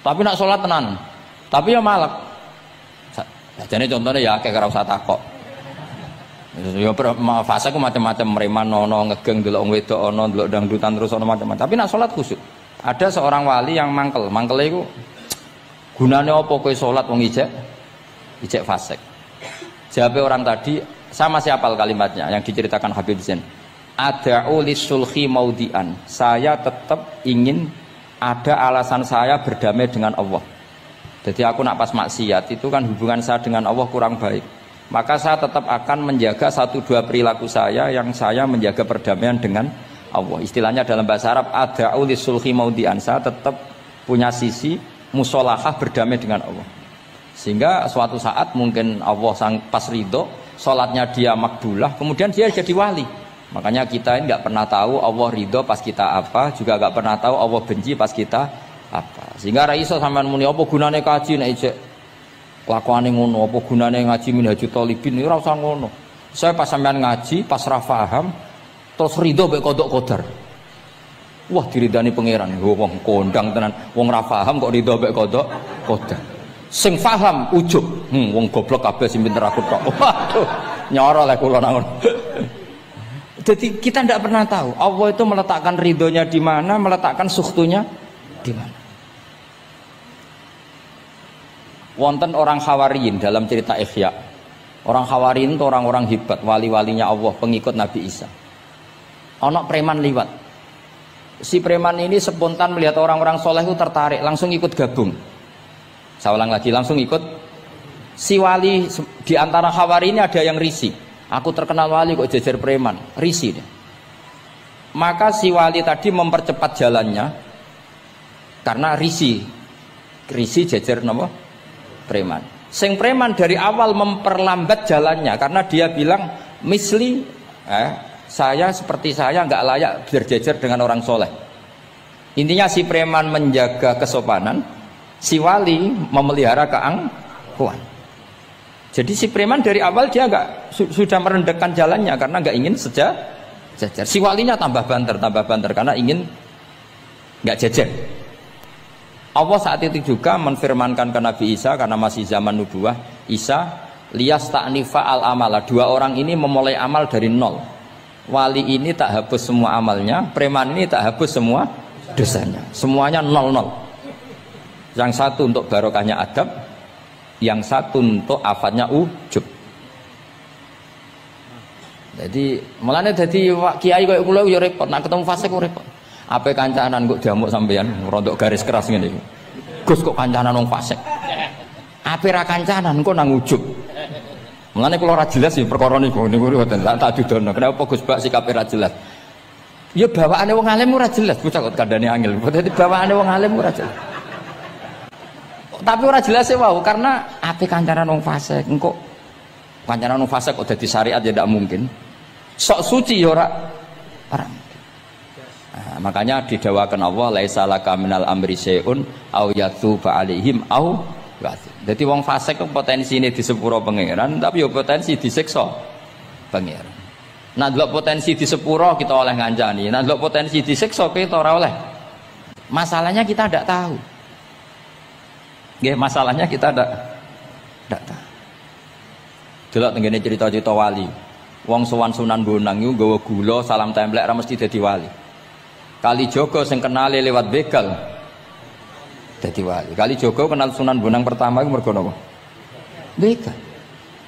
Tapi nak sholat tenan. Tapi ya malak. Jadi contohnya ya kayak ora usah takok. Ya fase ku macam-macam preman ono ngegeng delok wong wedok ono delok dangdutan terus ono macam-macam. Tapi nak sholat khusyuk. Ada seorang wali yang mangkel. Mangkele iku gunane apa kowe sholat wong ijek fasik. Jawab orang tadi sama siapal kalimatnya yang diceritakan Habib Zain. Ada'u lisulhi maudian. Saya tetap ingin ada alasan saya berdamai dengan Allah. Jadi aku nak pas maksiat itu kan hubungan saya dengan Allah kurang baik. Maka saya tetap akan menjaga 1-2 perilaku saya yang saya menjaga perdamaian dengan Allah. Istilahnya dalam bahasa Arab ada'u lisulhi maudian. Saya tetap punya sisi musolahah berdamai dengan Allah. Sehingga suatu saat mungkin Allah pas ridho, sholatnya dia makbulah, kemudian dia jadi wali. Makanya kita ini nggak pernah tahu Allah ridho pas kita apa, juga nggak pernah tahu Allah benci pas kita apa. Sehingga ra iso sampean muni apa gunane kaji nek ijek kelakuane ngono, apa gunane ngaji Minhajul Thalibin iki ora usah ngono. Saya pas sampean ngaji, pas ra paham terus ridho mek kodok kodar. Wah diridani pangeran, wong kondang tenan, wong ra paham kok ridho mek kodok kodar. Sing paham ujug, wong goblok kabeh sing pinter aku tok. Waduh, nyoro lek kula nang ngono. Jadi kita tidak pernah tahu Allah itu meletakkan ridhonya di mana, meletakkan sukhtunya di mana. Wonten orang Hawariyin dalam cerita Ihya. Orang Hawariyin itu orang-orang hebat, wali-walinya Allah, pengikut Nabi Isa. Ono preman liwat. Si preman ini spontan melihat orang-orang soleh itu tertarik, langsung ikut gabung. Saya ulang lagi, langsung ikut. Si wali di antara Hawariyin ini ada yang risih. Aku terkenal wali kok jejer preman, risih deh. Maka si wali tadi mempercepat jalannya karena risih jejer nama preman. Sing preman dari awal memperlambat jalannya karena dia bilang misli saya seperti saya nggak layak berjejer dengan orang soleh. Intinya si preman menjaga kesopanan, si wali memelihara keangkuhan. Jadi si preman dari awal dia nggak sudah merendahkan jalannya karena nggak ingin sejajar. Si walinya tambah banter karena ingin nggak jajar. Allah saat itu juga menfirmankan ke Nabi Isa karena masih zaman nubuah, Isa liyas ta'nifa al amala. 2 orang ini memulai amal dari nol. Wali ini tak hapus semua amalnya, preman ini tak hapus semua dosanya. Semuanya 0-0. Yang satu untuk barokahnya adab, yang satu untuk afatnya ujub. Jadi mulane dadi kiai koyo kula yo repot, nak ketemu fase kok repot. Ape kancanan kok diamuk sampean rontok garis keras ngene iki. Gus kok kancanan wong fasik. Ape ra kancanan kok nang ujub. Mulane kula ora jelas ya perkara niku mboten tak dudono. Kenapa Gus Bak sikape ra jelas? Ya bawaane wong alim ora jelas, bocah kok kandhane angel. Dadi bawaane wong alim ora jelas. Tapi ora jelas e wae karena ape kancanan wong fasik engko kancanan wong fasik kok dadi syariat ya ndak mungkin. Sok suci ya ora. Nah, makanya didawakan Allah laisa laka minal amri syai'un au yatuba alaihim au yatuba. Jadi wong fasik potensi ini di sepuro pangeran tapi ya potensi disiksa pangeran. Nah delok potensi di sepuro kita oleh ngancani, nah delok potensi disiksa kita ora oleh. Masalahnya kita tidak tahu. Nggih, masalahnya kita tidak tahu. Delok tengene cerita-cerita wali. Wong sowan Sunan Bonang iku nggawa gula salam templek ra mesti dadi wali. Kali Jogo sing kenale lewat begal dadi wali. Kali Jogo kenal Sunan Bonang pertama iku mergo napa? Begal.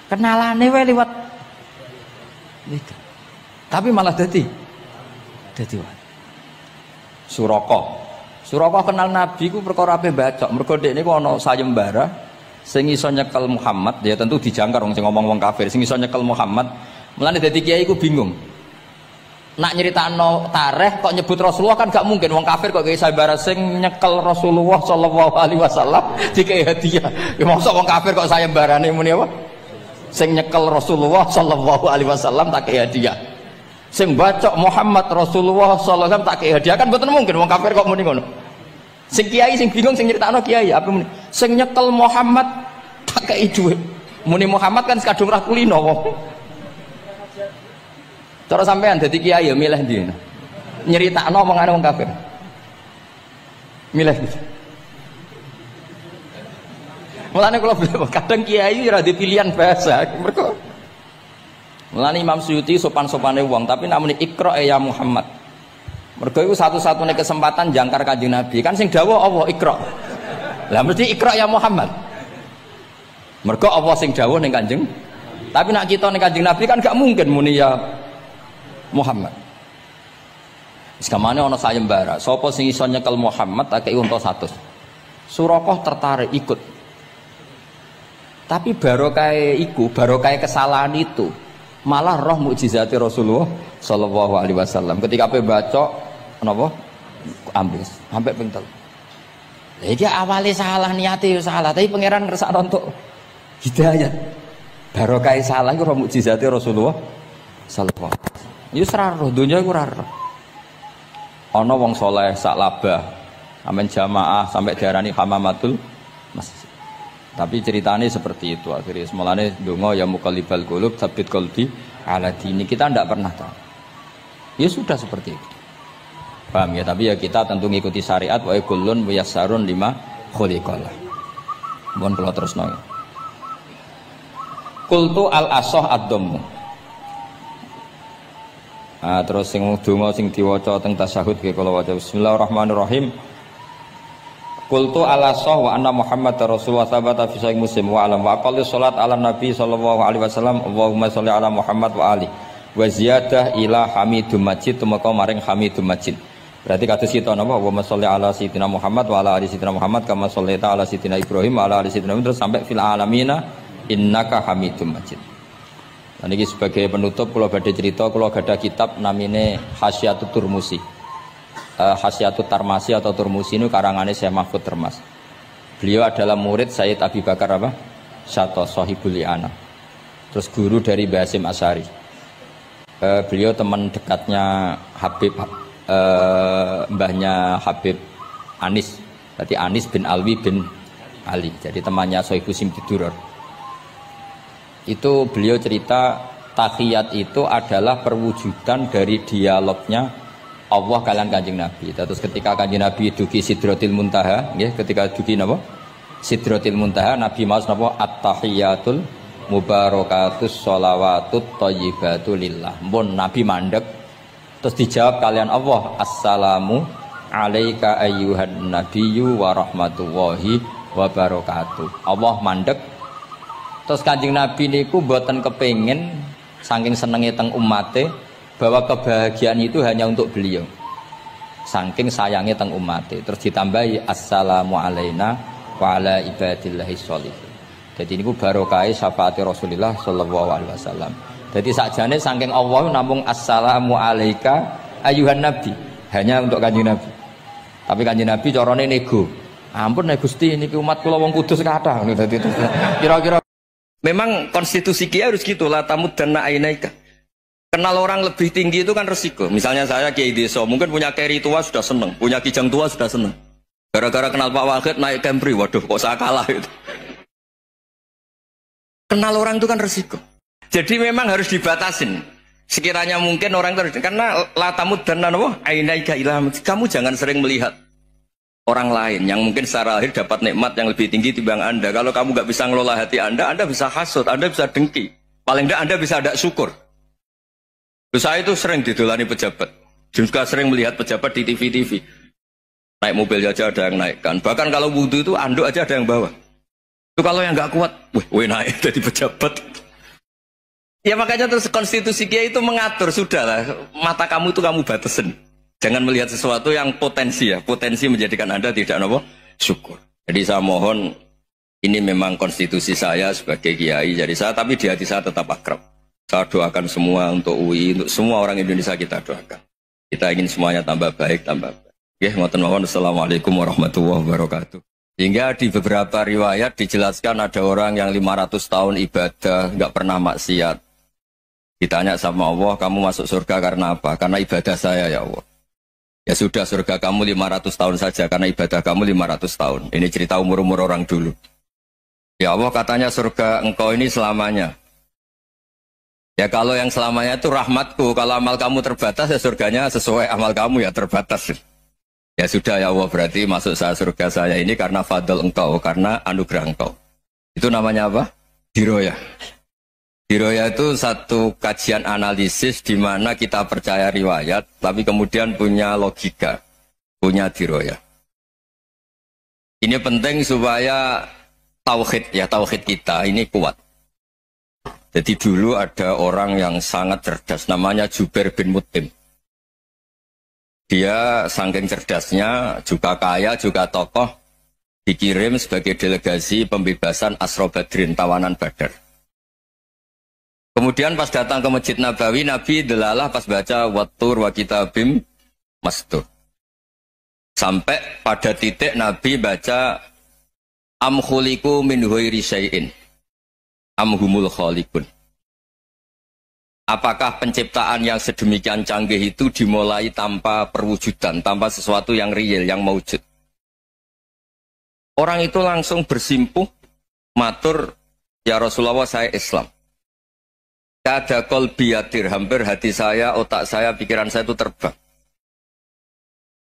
Kenalane wae lewat begal. Tapi malah dadi wali. Suraka kenal Nabi ku perkara ape bacok. Mergo dekne ku ana sayembara sing iso nyekel Muhammad, ya tentu dijangkar wong sing ngomong wong kafir, sing iso nyekel Muhammad. Mulane dadi kiai ku bingung. Nak nyeritakno tarikh kok nyebut Rasulullah kan gak mungkin wong kafir kok kiai sayembara sing nyekel Rasulullah sallallahu alaihi wasallam dikei hadiah. Ya mosok wong kafir kok sayembarane muni apa? Sing nyekel Rasulullah sallallahu alaihi wasallam tak kei hadiah. Sing bacok Muhammad Rasulullah sallallahu alaihi wasallam tak kei hadiah. Kan mboten mungkin wong kafir kok muni ngono. Sing kiai sing bingung sing nyritakno kiai apa muni? Sing nyekel Muhammad tak kei dhuwit. Muni Muhammad kan kadung ra kulino wong. Cara sampean dadi kiai ya milih ndi? Nyritakno omongane wong kafir. Milih. Mulane kula kadang kiai ora di pilihan bahasa. Mergo mulane Imam Suyuti sopan-sopane wong, tapi nek muni Iqra ya Muhammad. Mergo iku satu-satunya kesempatan jangkar Kanjeng Nabi. Kan sing dawuh Allah Iqra. Lah mesti Iqra ya Muhammad. Mergo Allah sing dawuh ning Kanjeng. Tapi nek kita ning Kanjeng Nabi kan gak mungkin muni ya Muhammad. Sekamane ana sayembara, sapa sing iso nyekel Muhammad tak kei unta 100. Surakoh tertarik ikut. Tapi barokah iku, barokah kesalahan itu malah roh mukjizat Rasulullah sallallahu alaihi wasallam. Ketika pe baca napa? Ambis, sampai ping 3. Lah iki awale salah niate yo salah, tapi pangeran ngersakno untuk hidayat. Barokah salah iku roh mukjizat Rasulullah sallallahu alaihi wasallam. Yo ora roh donya iku ora roh. Ana wong saleh sak labah, amen jamaah sampai diarani hamamatul masjid. Tapi ceritanya seperti itu akhirnya semalane donga ya muqallibal qulub tsabbit qalbi ala dini. Kita tidak pernah tahu. Ya sudah seperti itu. Paham ya? Tapi ya kita tentu ngikuti syariat wa kullun muyassarun lima khuliqalah. Mohon kula terusno. Qultu al asah ad-dhammu. Terus sing donga sing diwaca teng tasyahud nggih kula waca bismillahirrahmanirrahim. Qultu ala sah wa anna Muhammad Rasulullah sabata fi sahih Muslim wa alam wa aqalli salat ala Nabi sallallahu alaihi wasallam Allahumma sholli ala Muhammad wa ali wa ziyadah ila Hamidum Majid tumeka maring Hamidum Majid. Berarti kados kita napa Allahumma sholli ala sayyidina Muhammad wa ala ali sayyidina Muhammad kama shollaita ala sayyidina Ibrahim wa ala ali sayyidina terus sampai fil alamina innaka Hamidum Majid. Dan ini sebagai penutup kula badhe cerita kula gadah kitab namine Hasyatut Turmusi. Hasyatut Tarmasi atau Turmusi ini karangannya Syekh Mahfud Termas. Beliau adalah murid Sayyid Abi Bakar apa? Syato Sohibul Li'ana. Terus guru dari Mbah Hasyim Asy'ari. Beliau teman dekatnya Habib mbahnya Habib Anis. Berarti Anis bin Alwi bin Ali. Jadi temannya Sohibu Simtiduror. Itu beliau cerita tahiyat itu adalah perwujudan dari dialognya Allah kalian Kanjeng Nabi. Terus ketika Kanjeng Nabi dugi Sidratil Muntaha, nggih, ketika dugi napa? Sidratil Muntaha, Nabi maos napa? At-tahiyatul mubarakatus sholawatut thayyibatu lillah. Mun Nabi mandek terus dijawab kalian Allah, Assalamu alayka ayyuhan nabiyyu wa rahmatullahi wa barakatuh. Allah mandek. Terus Kanjeng Nabi niku mboten kepengin saking senenge teng ummate bahwa kebahagiaan itu hanya untuk beliau. Saking sayangnya teng umatnya. Terus ditambahi assalamu alaina wa ala ibadillahi sholihin. Jadi ini barokah syafaat Rasulullah sallallahu alaihi wasallam. Jadi sakjane saking Allah namung assalamu alaika ayuhan nabi, hanya untuk Kanjeng Nabi. Tapi Kanjeng Nabi carane nego. Ampun nek Gusti niki umat kula wong kudus kathah. Dadi kira-kira memang konstitusi kiai harus gitu la tamuddanna ainaika. Kenal orang lebih tinggi itu kan resiko. Misalnya saya Kiai Deso, mungkin punya keri tua sudah seneng, punya kijang tua sudah seneng. Gara-gara kenal Pak Wahid naik Camry, waduh kok saya kalah itu. Kenal orang itu kan resiko. Jadi memang harus dibatasin. Sekiranya mungkin orang terus karena latamud dan nano ainaika ilham. Kamu jangan sering melihat orang lain yang mungkin secara lahir dapat nikmat yang lebih tinggi timbang Anda. Kalau kamu nggak bisa ngelola hati Anda bisa hasut, Anda bisa dengki. Paling tidak Anda bisa ada syukur. Saya itu sering didolani pejabat, juga sering melihat pejabat di TV-TV. Naik mobil aja ada yang naikkan. Bahkan kalau wudhu itu anduk aja ada yang bawa. Itu kalau yang nggak kuat, weh naik jadi pejabat. Ya makanya terus konstitusi Kiai itu mengatur sudahlah. Mata kamu itu kamu batasin. Jangan melihat sesuatu yang potensi ya, potensi menjadikan Anda tidak nopo syukur. Jadi saya mohon ini memang konstitusi saya sebagai Kiai. Jadi saya tapi di hati saya tetap akrab. Saya doakan semua untuk UI, untuk semua orang Indonesia kita doakan. Kita ingin semuanya tambah baik, tambah baik. Assalamualaikum warahmatullahi wabarakatuh. Sehingga di beberapa riwayat dijelaskan ada orang yang 500 tahun ibadah, nggak pernah maksiat. Ditanya sama Allah, kamu masuk surga karena apa? Karena ibadah saya ya Allah. Ya sudah, surga kamu 500 tahun saja, karena ibadah kamu 500 tahun. Ini cerita umur-umur orang dulu. Ya Allah, katanya surga engkau ini selamanya. Ya kalau yang selamanya itu rahmatku, kalau amal kamu terbatas ya surganya sesuai amal kamu ya terbatas. Ya sudah ya Allah, berarti masuk saya surga saya ini karena fadl engkau, karena anugerah engkau. Itu namanya apa? Diroyah. Diroyah itu satu kajian analisis di mana kita percaya riwayat, tapi kemudian punya logika, punya diroyah. Ini penting supaya tauhid kita ini kuat. Jadi dulu ada orang yang sangat cerdas, namanya Jubair bin Mut'im. Dia saking cerdasnya, juga kaya, juga tokoh, dikirim sebagai delegasi pembebasan Asra Badrin, tawanan Badar. Kemudian pas datang ke Masjid Nabawi, Nabi delalah pas baca Wattur wa kitabim mastur. Sampai pada titik Nabi baca Am khuliqu min ghairi syai'in am humul khaliqun. Apakah penciptaan yang sedemikian canggih itu dimulai tanpa perwujudan, tanpa sesuatu yang real, yang maujud? Orang itu langsung bersimpuh, matur, ya Rasulullah saya Islam. Kada qalbi yatir, hampir hati saya, otak saya, pikiran saya itu terbang.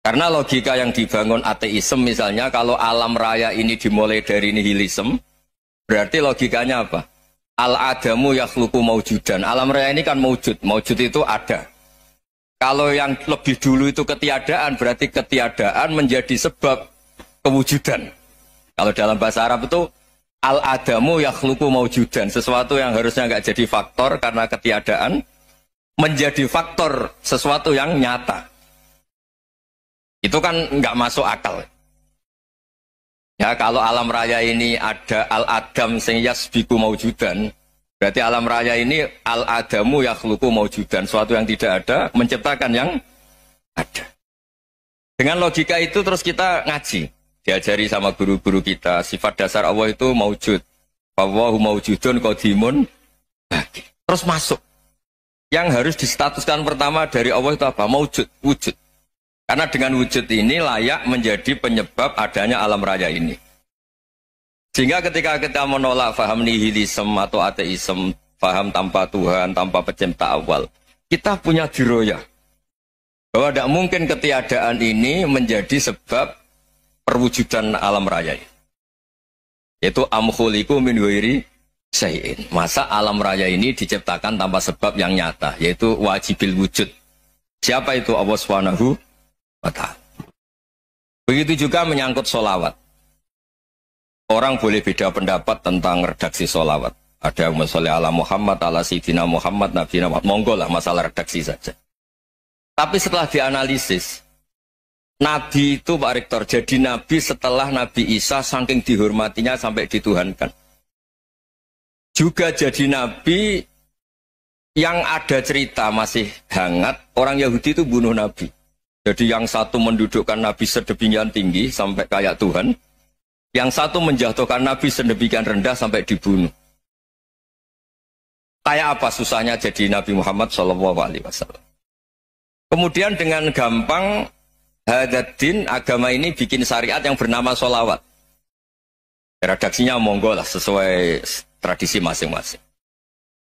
Karena logika yang dibangun ateisme misalnya, kalau alam raya ini dimulai dari nihilisme, berarti logikanya apa? Al-adamu yakhluqu maujudan. Alam raya ini kan maujud. Maujud itu ada. Kalau yang lebih dulu itu ketiadaan, berarti ketiadaan menjadi sebab kewujudan. Kalau dalam bahasa Arab itu al-adamu yakhluqu maujudan. Sesuatu yang harusnya nggak jadi faktor karena ketiadaan, menjadi faktor sesuatu yang nyata. Itu kan nggak masuk akal. Ya, kalau alam raya ini ada al-adam sing yasbiku maujudan, berarti alam raya ini al-adamu yakhluqu maujudan, sesuatu yang tidak ada menciptakan yang ada. Dengan logika itu terus kita ngaji, diajari sama guru-guru kita, sifat dasar Allah itu maujud. Wallahu maujudun qadimun. Terus masuk. Yang harus distatuskan pertama dari Allah itu apa? Maujud, wujud. Karena dengan wujud ini layak menjadi penyebab adanya alam raya ini. Sehingga ketika kita menolak faham nihilisme atau ateisme, faham tanpa Tuhan, tanpa pencipta awal, kita punya diroyah. Bahwa tidak mungkin ketiadaan ini menjadi sebab perwujudan alam raya ini. Yaitu am khuliqu min ghairi syai'in. Masa alam raya ini diciptakan tanpa sebab yang nyata, yaitu wajibil wujud. Siapa itu? Allah Subhanahu wa ta'ala. Begitu juga menyangkut sholawat. Orang boleh beda pendapat tentang redaksi sholawat. Ada yang sholli ala Muhammad, ala Sayyidina Muhammad, Nabi Muhammad. Monggo lah, masalah redaksi saja. Tapi setelah dianalisis, Nabi itu Pak Rektor, jadi Nabi setelah Nabi Isa saking dihormatinya sampai dituhankan. Juga jadi Nabi yang ada cerita masih hangat, orang Yahudi itu bunuh Nabi. Jadi yang satu mendudukkan Nabi sedemikian tinggi sampai kayak Tuhan, yang satu menjatuhkan Nabi sedemikian rendah sampai dibunuh. Kayak apa susahnya jadi Nabi Muhammad SAW. Kemudian dengan gampang Hadaddin agama ini bikin syariat yang bernama sholawat. Redaksinya monggo lah sesuai tradisi masing-masing.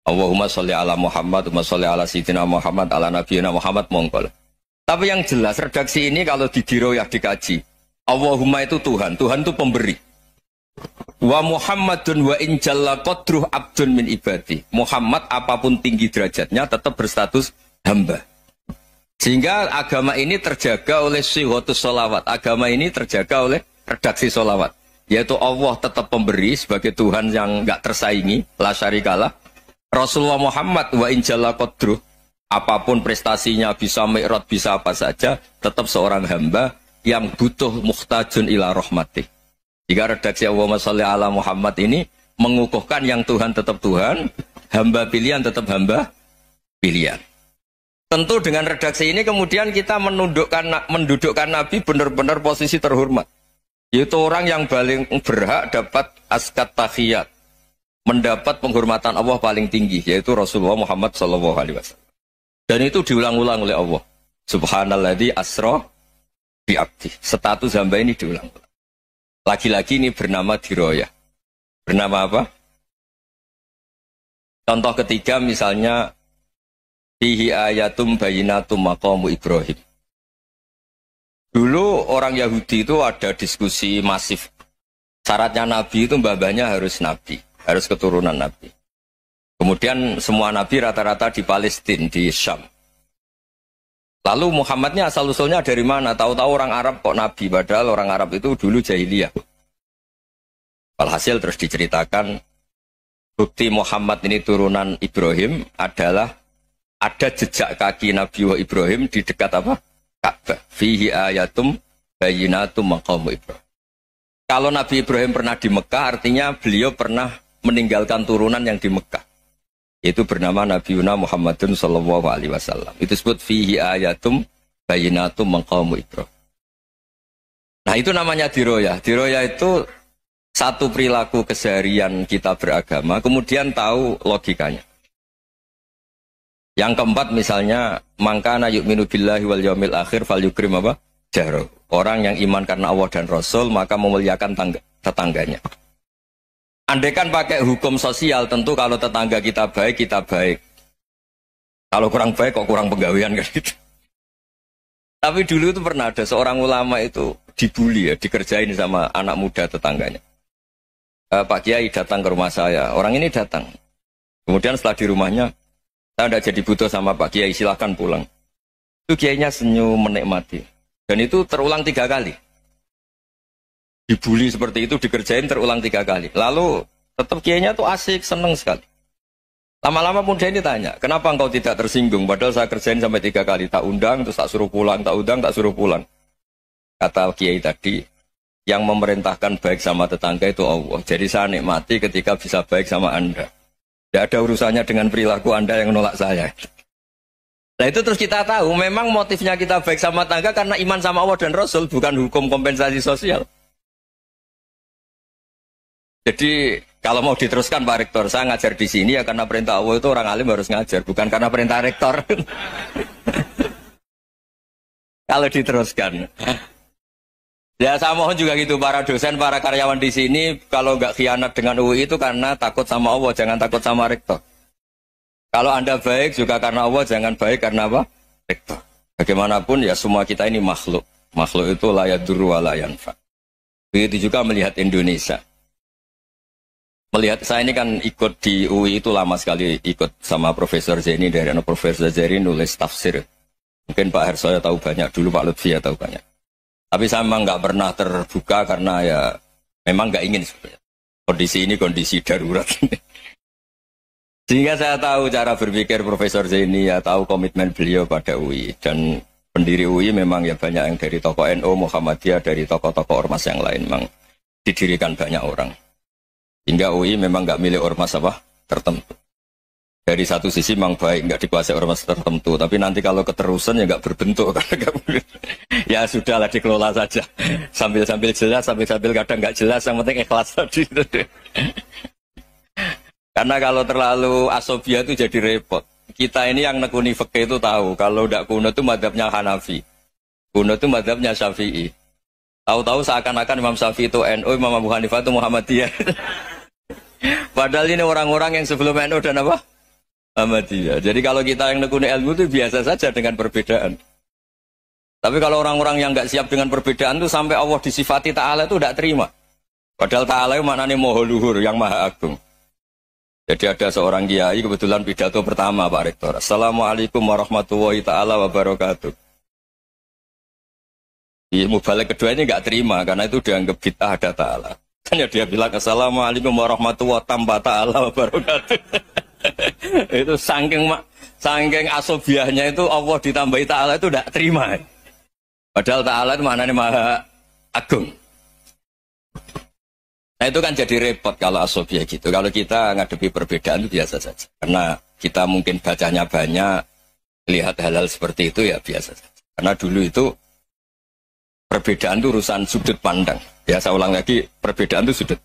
Allahumma sholli ala Muhammad, Allahumma sholli ala Sayyidina Muhammad, ala Nabiyina Muhammad, monggo lah. Tapi yang jelas redaksi ini kalau didiroyah dikaji, Allahumma itu Tuhan, Tuhan itu pemberi. Wa Muhammadun wa in jalla qadruh abdun min ibadi. Muhammad apapun tinggi derajatnya tetap berstatus hamba. Sehingga agama ini terjaga oleh syihotus sholawat. Agama ini terjaga oleh redaksi sholawat. Yaitu Allah tetap pemberi sebagai Tuhan yang nggak tersaingi, la syarikalah. Rasulullah Muhammad wa in jalla qadruh, apapun prestasinya, bisa mi'raj, bisa apa saja, tetap seorang hamba yang butuh muhtajun ila rahmatih. Jika redaksi Allahumma sholli ala Muhammad ini mengukuhkan yang Tuhan tetap Tuhan, hamba pilihan tetap hamba pilihan. Tentu dengan redaksi ini kemudian kita mendudukkan Nabi benar-benar posisi terhormat. Yaitu orang yang paling berhak dapat askat tahiyat, mendapat penghormatan Allah paling tinggi, yaitu Rasulullah Muhammad SAW. Dan itu diulang-ulang oleh Allah. Subhanalladzi asra bi'abdi. Status hamba ini diulang-ulang. Lagi-lagi ini bernama diroyah. Bernama apa? Contoh ketiga misalnya fihi ayatum bayinatum maqamu Ibrahim. Dulu orang Yahudi itu ada diskusi masif. Syaratnya Nabi itu mbah-mbahnya harus Nabi, harus keturunan Nabi. Kemudian semua Nabi rata-rata di Palestina, di Syam. Lalu Muhammadnya asal-usulnya dari mana? Tahu-tahu orang Arab kok Nabi, padahal orang Arab itu dulu jahiliyah. Alhasil terus diceritakan, bukti Muhammad ini turunan Ibrahim adalah ada jejak kaki Nabi Ibrahim di dekat apa? Ka'bah. Fihi ayatum bayinatum maqamu Ibrahim. Kalau Nabi Ibrahim pernah di Mekah, artinya beliau pernah meninggalkan turunan yang di Mekah. Itu bernama Nabi Muhammadun sallallahu alaihi wasallam. Itu disebut fihi ayatum bayinatum maqamu Ibrahim. Nah, itu namanya diroyah. Diroyah itu satu perilaku keseharian kita beragama, kemudian tahu logikanya. Yang keempat misalnya, mangkana yu'minu billahi wal yaumil akhir falyukrim apa? Jaro. Orang yang iman karena Allah dan Rasul, maka memuliakan tetangganya. Andaikan pakai hukum sosial, tentu kalau tetangga kita baik, kita baik. Kalau kurang baik, kok kurang penggawean kan gitu. Tapi dulu itu pernah ada seorang ulama itu dibully ya, dikerjain sama anak muda tetangganya. Pak Kiai datang ke rumah saya, orang ini datang. Kemudian setelah di rumahnya, saya tidak jadi butuh sama Pak Kiai, silahkan pulang. Itu Kiainya senyum menikmati. Dan itu terulang 3 kali. Dibully seperti itu, dikerjain terulang 3 kali. Lalu tetap Kiainya tuh asik, seneng sekali. Lama-lama muda ini tanya, kenapa engkau tidak tersinggung? Padahal saya kerjain sampai 3 kali, tak undang, terus tak suruh pulang, tak undang, tak suruh pulang. Kata Kiai tadi, yang memerintahkan baik sama tetangga itu Allah. Jadi saya nikmati ketika bisa baik sama Anda. Tidak ada urusannya dengan perilaku Anda yang menolak saya. Nah itu terus kita tahu, memang motifnya kita baik sama tetangga karena iman sama Allah dan Rasul, bukan hukum kompensasi sosial. Jadi kalau mau diteruskan Pak Rektor, saya ngajar di sini ya karena perintah Allah itu orang alim harus ngajar, bukan karena perintah Rektor. Kalau diteruskan. Ya saya mohon juga gitu para dosen, para karyawan di sini kalau nggak khianat dengan UI itu karena takut sama Allah, jangan takut sama Rektor. Kalau Anda baik juga karena Allah, jangan baik karena apa? Rektor. Bagaimanapun ya semua kita ini makhluk. Makhluk itu la yadurru wa la yanfa. Begitu juga melihat Indonesia. Melihat saya ini kan ikut di UI itu lama sekali, ikut sama Profesor Zeni, dari Profesor Zeni nulis tafsir. Mungkin Pak Hersoyo tahu banyak, dulu Pak Lutfi ya tahu banyak. Tapi saya memang nggak pernah terbuka karena ya memang nggak ingin sebenarnya. Kondisi ini kondisi darurat. Sehingga saya tahu cara berpikir Profesor Zeni, ya tahu komitmen beliau pada UI. Dan pendiri UI memang ya banyak yang dari tokoh NU, Muhammadiyah, dari tokoh-tokoh ormas yang lain memang didirikan banyak orang. Hingga UI memang nggak milik ormas apa tertentu. Dari satu sisi memang baik, nggak dikuasai ormas tertentu. Tapi nanti kalau keterusan ya nggak berbentuk. Ya sudahlah dikelola saja. Sambil-sambil jelas, sambil-sambil kadang nggak jelas. Yang penting ikhlas tadi. Karena kalau terlalu asobia itu jadi repot. Kita ini yang nekuni fikih itu tahu. Kalau nggak kuno itu madhabnya Hanafi. Kuno itu madhabnya Syafi'i. Tahu-tahu seakan-akan Imam Syafi'i itu NU, Imam Abu Hanifah itu Muhammadiyah. Padahal ini orang-orang yang sebelum NU dan apa? Muhammadiyah. Jadi kalau kita yang nekuni ilmu itu biasa saja dengan perbedaan. Tapi kalau orang-orang yang nggak siap dengan perbedaan itu sampai Allah disifati Ta'ala itu tidak terima. Padahal Ta'ala itu maknanya Maha Luhur, yang Maha Agung. Jadi ada seorang kiai kebetulan pidato pertama Pak Rektor. Assalamualaikum warahmatullahi ta'ala wabarakatuh. Ilmu balik kedua ini nggak terima karena itu dianggap bid'ah ada Ta'ala. Hanya dia bilang Assalamualaikum warahmatullahi ta'ala wabarakatuh. Itu saking asobiahnya itu Allah ditambahi Ta'ala itu tidak terima. Padahal Ta'ala itu maknanya Maha Agung. Nah itu kan jadi repot kalau asobiah gitu. Kalau kita ngadepi perbedaan itu biasa saja. Karena kita mungkin bacanya banyak, lihat hal-hal seperti itu ya biasa saja. Karena dulu itu perbedaan itu urusan sudut pandang. Ya saya ulang lagi, perbedaan itu sudut.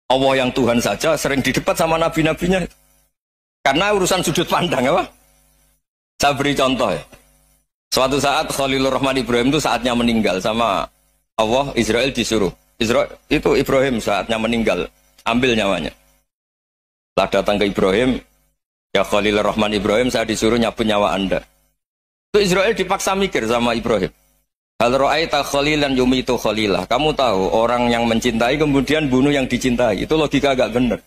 Allah yang Tuhan saja sering didebat sama nabi-nabinya. Karena urusan sudut pandang apa? Saya beri contoh ya. Suatu saat Khalilur Rahman Ibrahim itu saatnya meninggal sama Allah, Israel disuruh. Israel itu Ibrahim saatnya meninggal, ambil nyawanya. Setelah datang ke Ibrahim, ya Khalilur Rahman Ibrahim, saya disuruh nyabut nyawa Anda. Itu Israel dipaksa mikir sama Ibrahim. Hal ra'aita khalilan yumitu khalilah. Kamu tahu orang yang mencintai kemudian bunuh yang dicintai. Itu logika agak benar.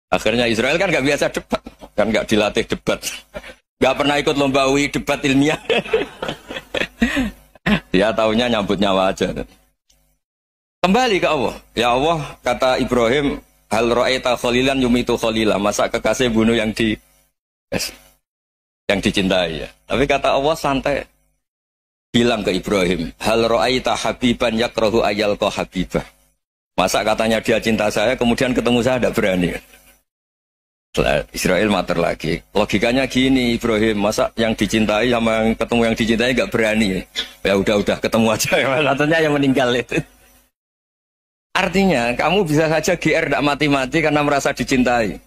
Akhirnya Israel kan gak biasa debat. Kan gak dilatih debat. Gak pernah ikut lomba UI debat ilmiah. Dia taunya nyambut nyawa aja. Kembali ke Allah. Ya Allah, kata Ibrahim, hal ra'aita khalilan yumitu khalilah. Masa kekasih bunuh yang dicintai ya. Tapi kata Allah santai. Bilang ke Ibrahim, hal ra'aita habiban yakrahu ayyalqa habibah. Masa katanya dia cinta saya, kemudian ketemu saya tidak berani. Israel mater lagi. Logikanya gini Ibrahim, masa yang dicintai sama yang ketemu yang dicintai nggak berani. Ya udah ketemu aja. Katanya yang meninggal itu. Artinya kamu bisa saja GR tidak mati-mati karena merasa dicintai.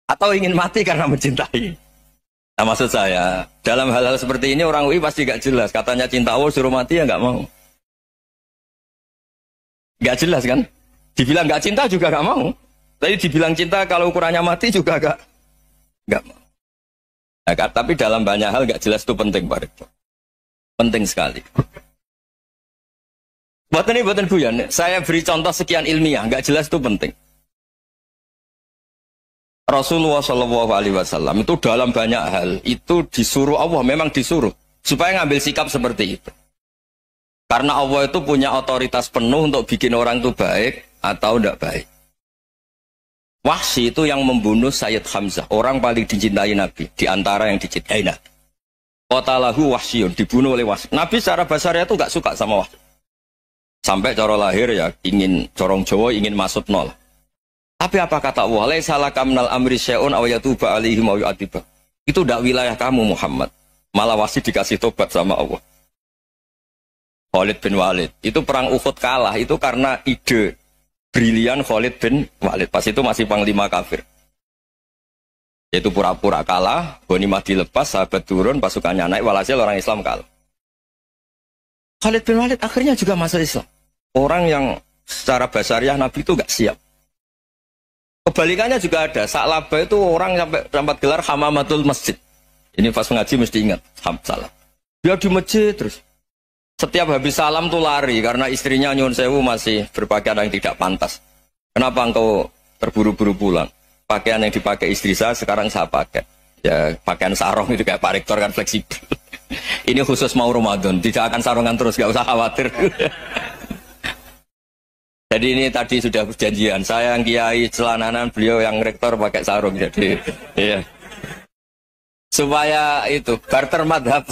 Atau ingin mati karena mencintai. Nah maksud saya, dalam hal-hal seperti ini orang UI pasti gak jelas. Katanya cinta Allah suruh mati ya gak mau. Gak jelas kan? Dibilang gak cinta juga gak mau. Tapi dibilang cinta kalau ukurannya mati juga gak mau. Nah, tapi dalam banyak hal gak jelas itu penting Pak Rektor. Penting sekali. Buatan Buyan, saya beri contoh sekian ilmiah, gak jelas itu penting. Rasulullah SAW itu dalam banyak hal itu disuruh Allah, memang disuruh supaya ngambil sikap seperti itu. Karena Allah itu punya otoritas penuh untuk bikin orang itu baik atau tidak baik. Wahsy itu yang membunuh Sayyid Hamzah, orang paling dicintai Nabi di antara yang dicintai Nabi. Qatalahu Wahsyun, dibunuh oleh Wahsy. Nabi secara basarnya itu nggak suka sama Wahsy. Sampai cara lahir ya ingin corong Jawa ingin masuk nol. Tapi apa kata Allah? Laisa laka minal amri syai'un aw yatuba alaihim aw yu'adzibah. Itu tidak wilayah kamu Muhammad. Malah Wahsy dikasih tobat sama Allah. Khalid bin Walid. Itu perang Uhud kalah. Itu karena ide brilian Khalid bin Walid. Pas itu masih panglima kafir. Yaitu pura-pura kalah. Ghanimah dilepas, sahabat turun, pasukannya naik. Walhasil orang Islam kalah. Khalid bin Walid akhirnya juga masuk Islam. Orang yang secara basariah Nabi itu gak siap. Kebalikannya juga ada. Sa'labah itu orang sampai gelar hamamatul masjid. Ini pas ngaji mesti ingat. Salah. Dia di masjid terus. Setiap habis salam tuh lari. Karena istrinya Nyun Sewu masih berpakaian yang tidak pantas. Kenapa engkau terburu-buru pulang? Pakaian yang dipakai istri saya sekarang saya pakai. Ya pakaian sarung itu kayak Pak Rektor kan fleksibel. Ini khusus mau Ramadan. Tidak akan sarungan terus. Gak usah khawatir. Jadi ini tadi sudah perjanjian. Saya yang kiai celananan, beliau yang rektor pakai sarung. Jadi, iya. Supaya itu barter madhab.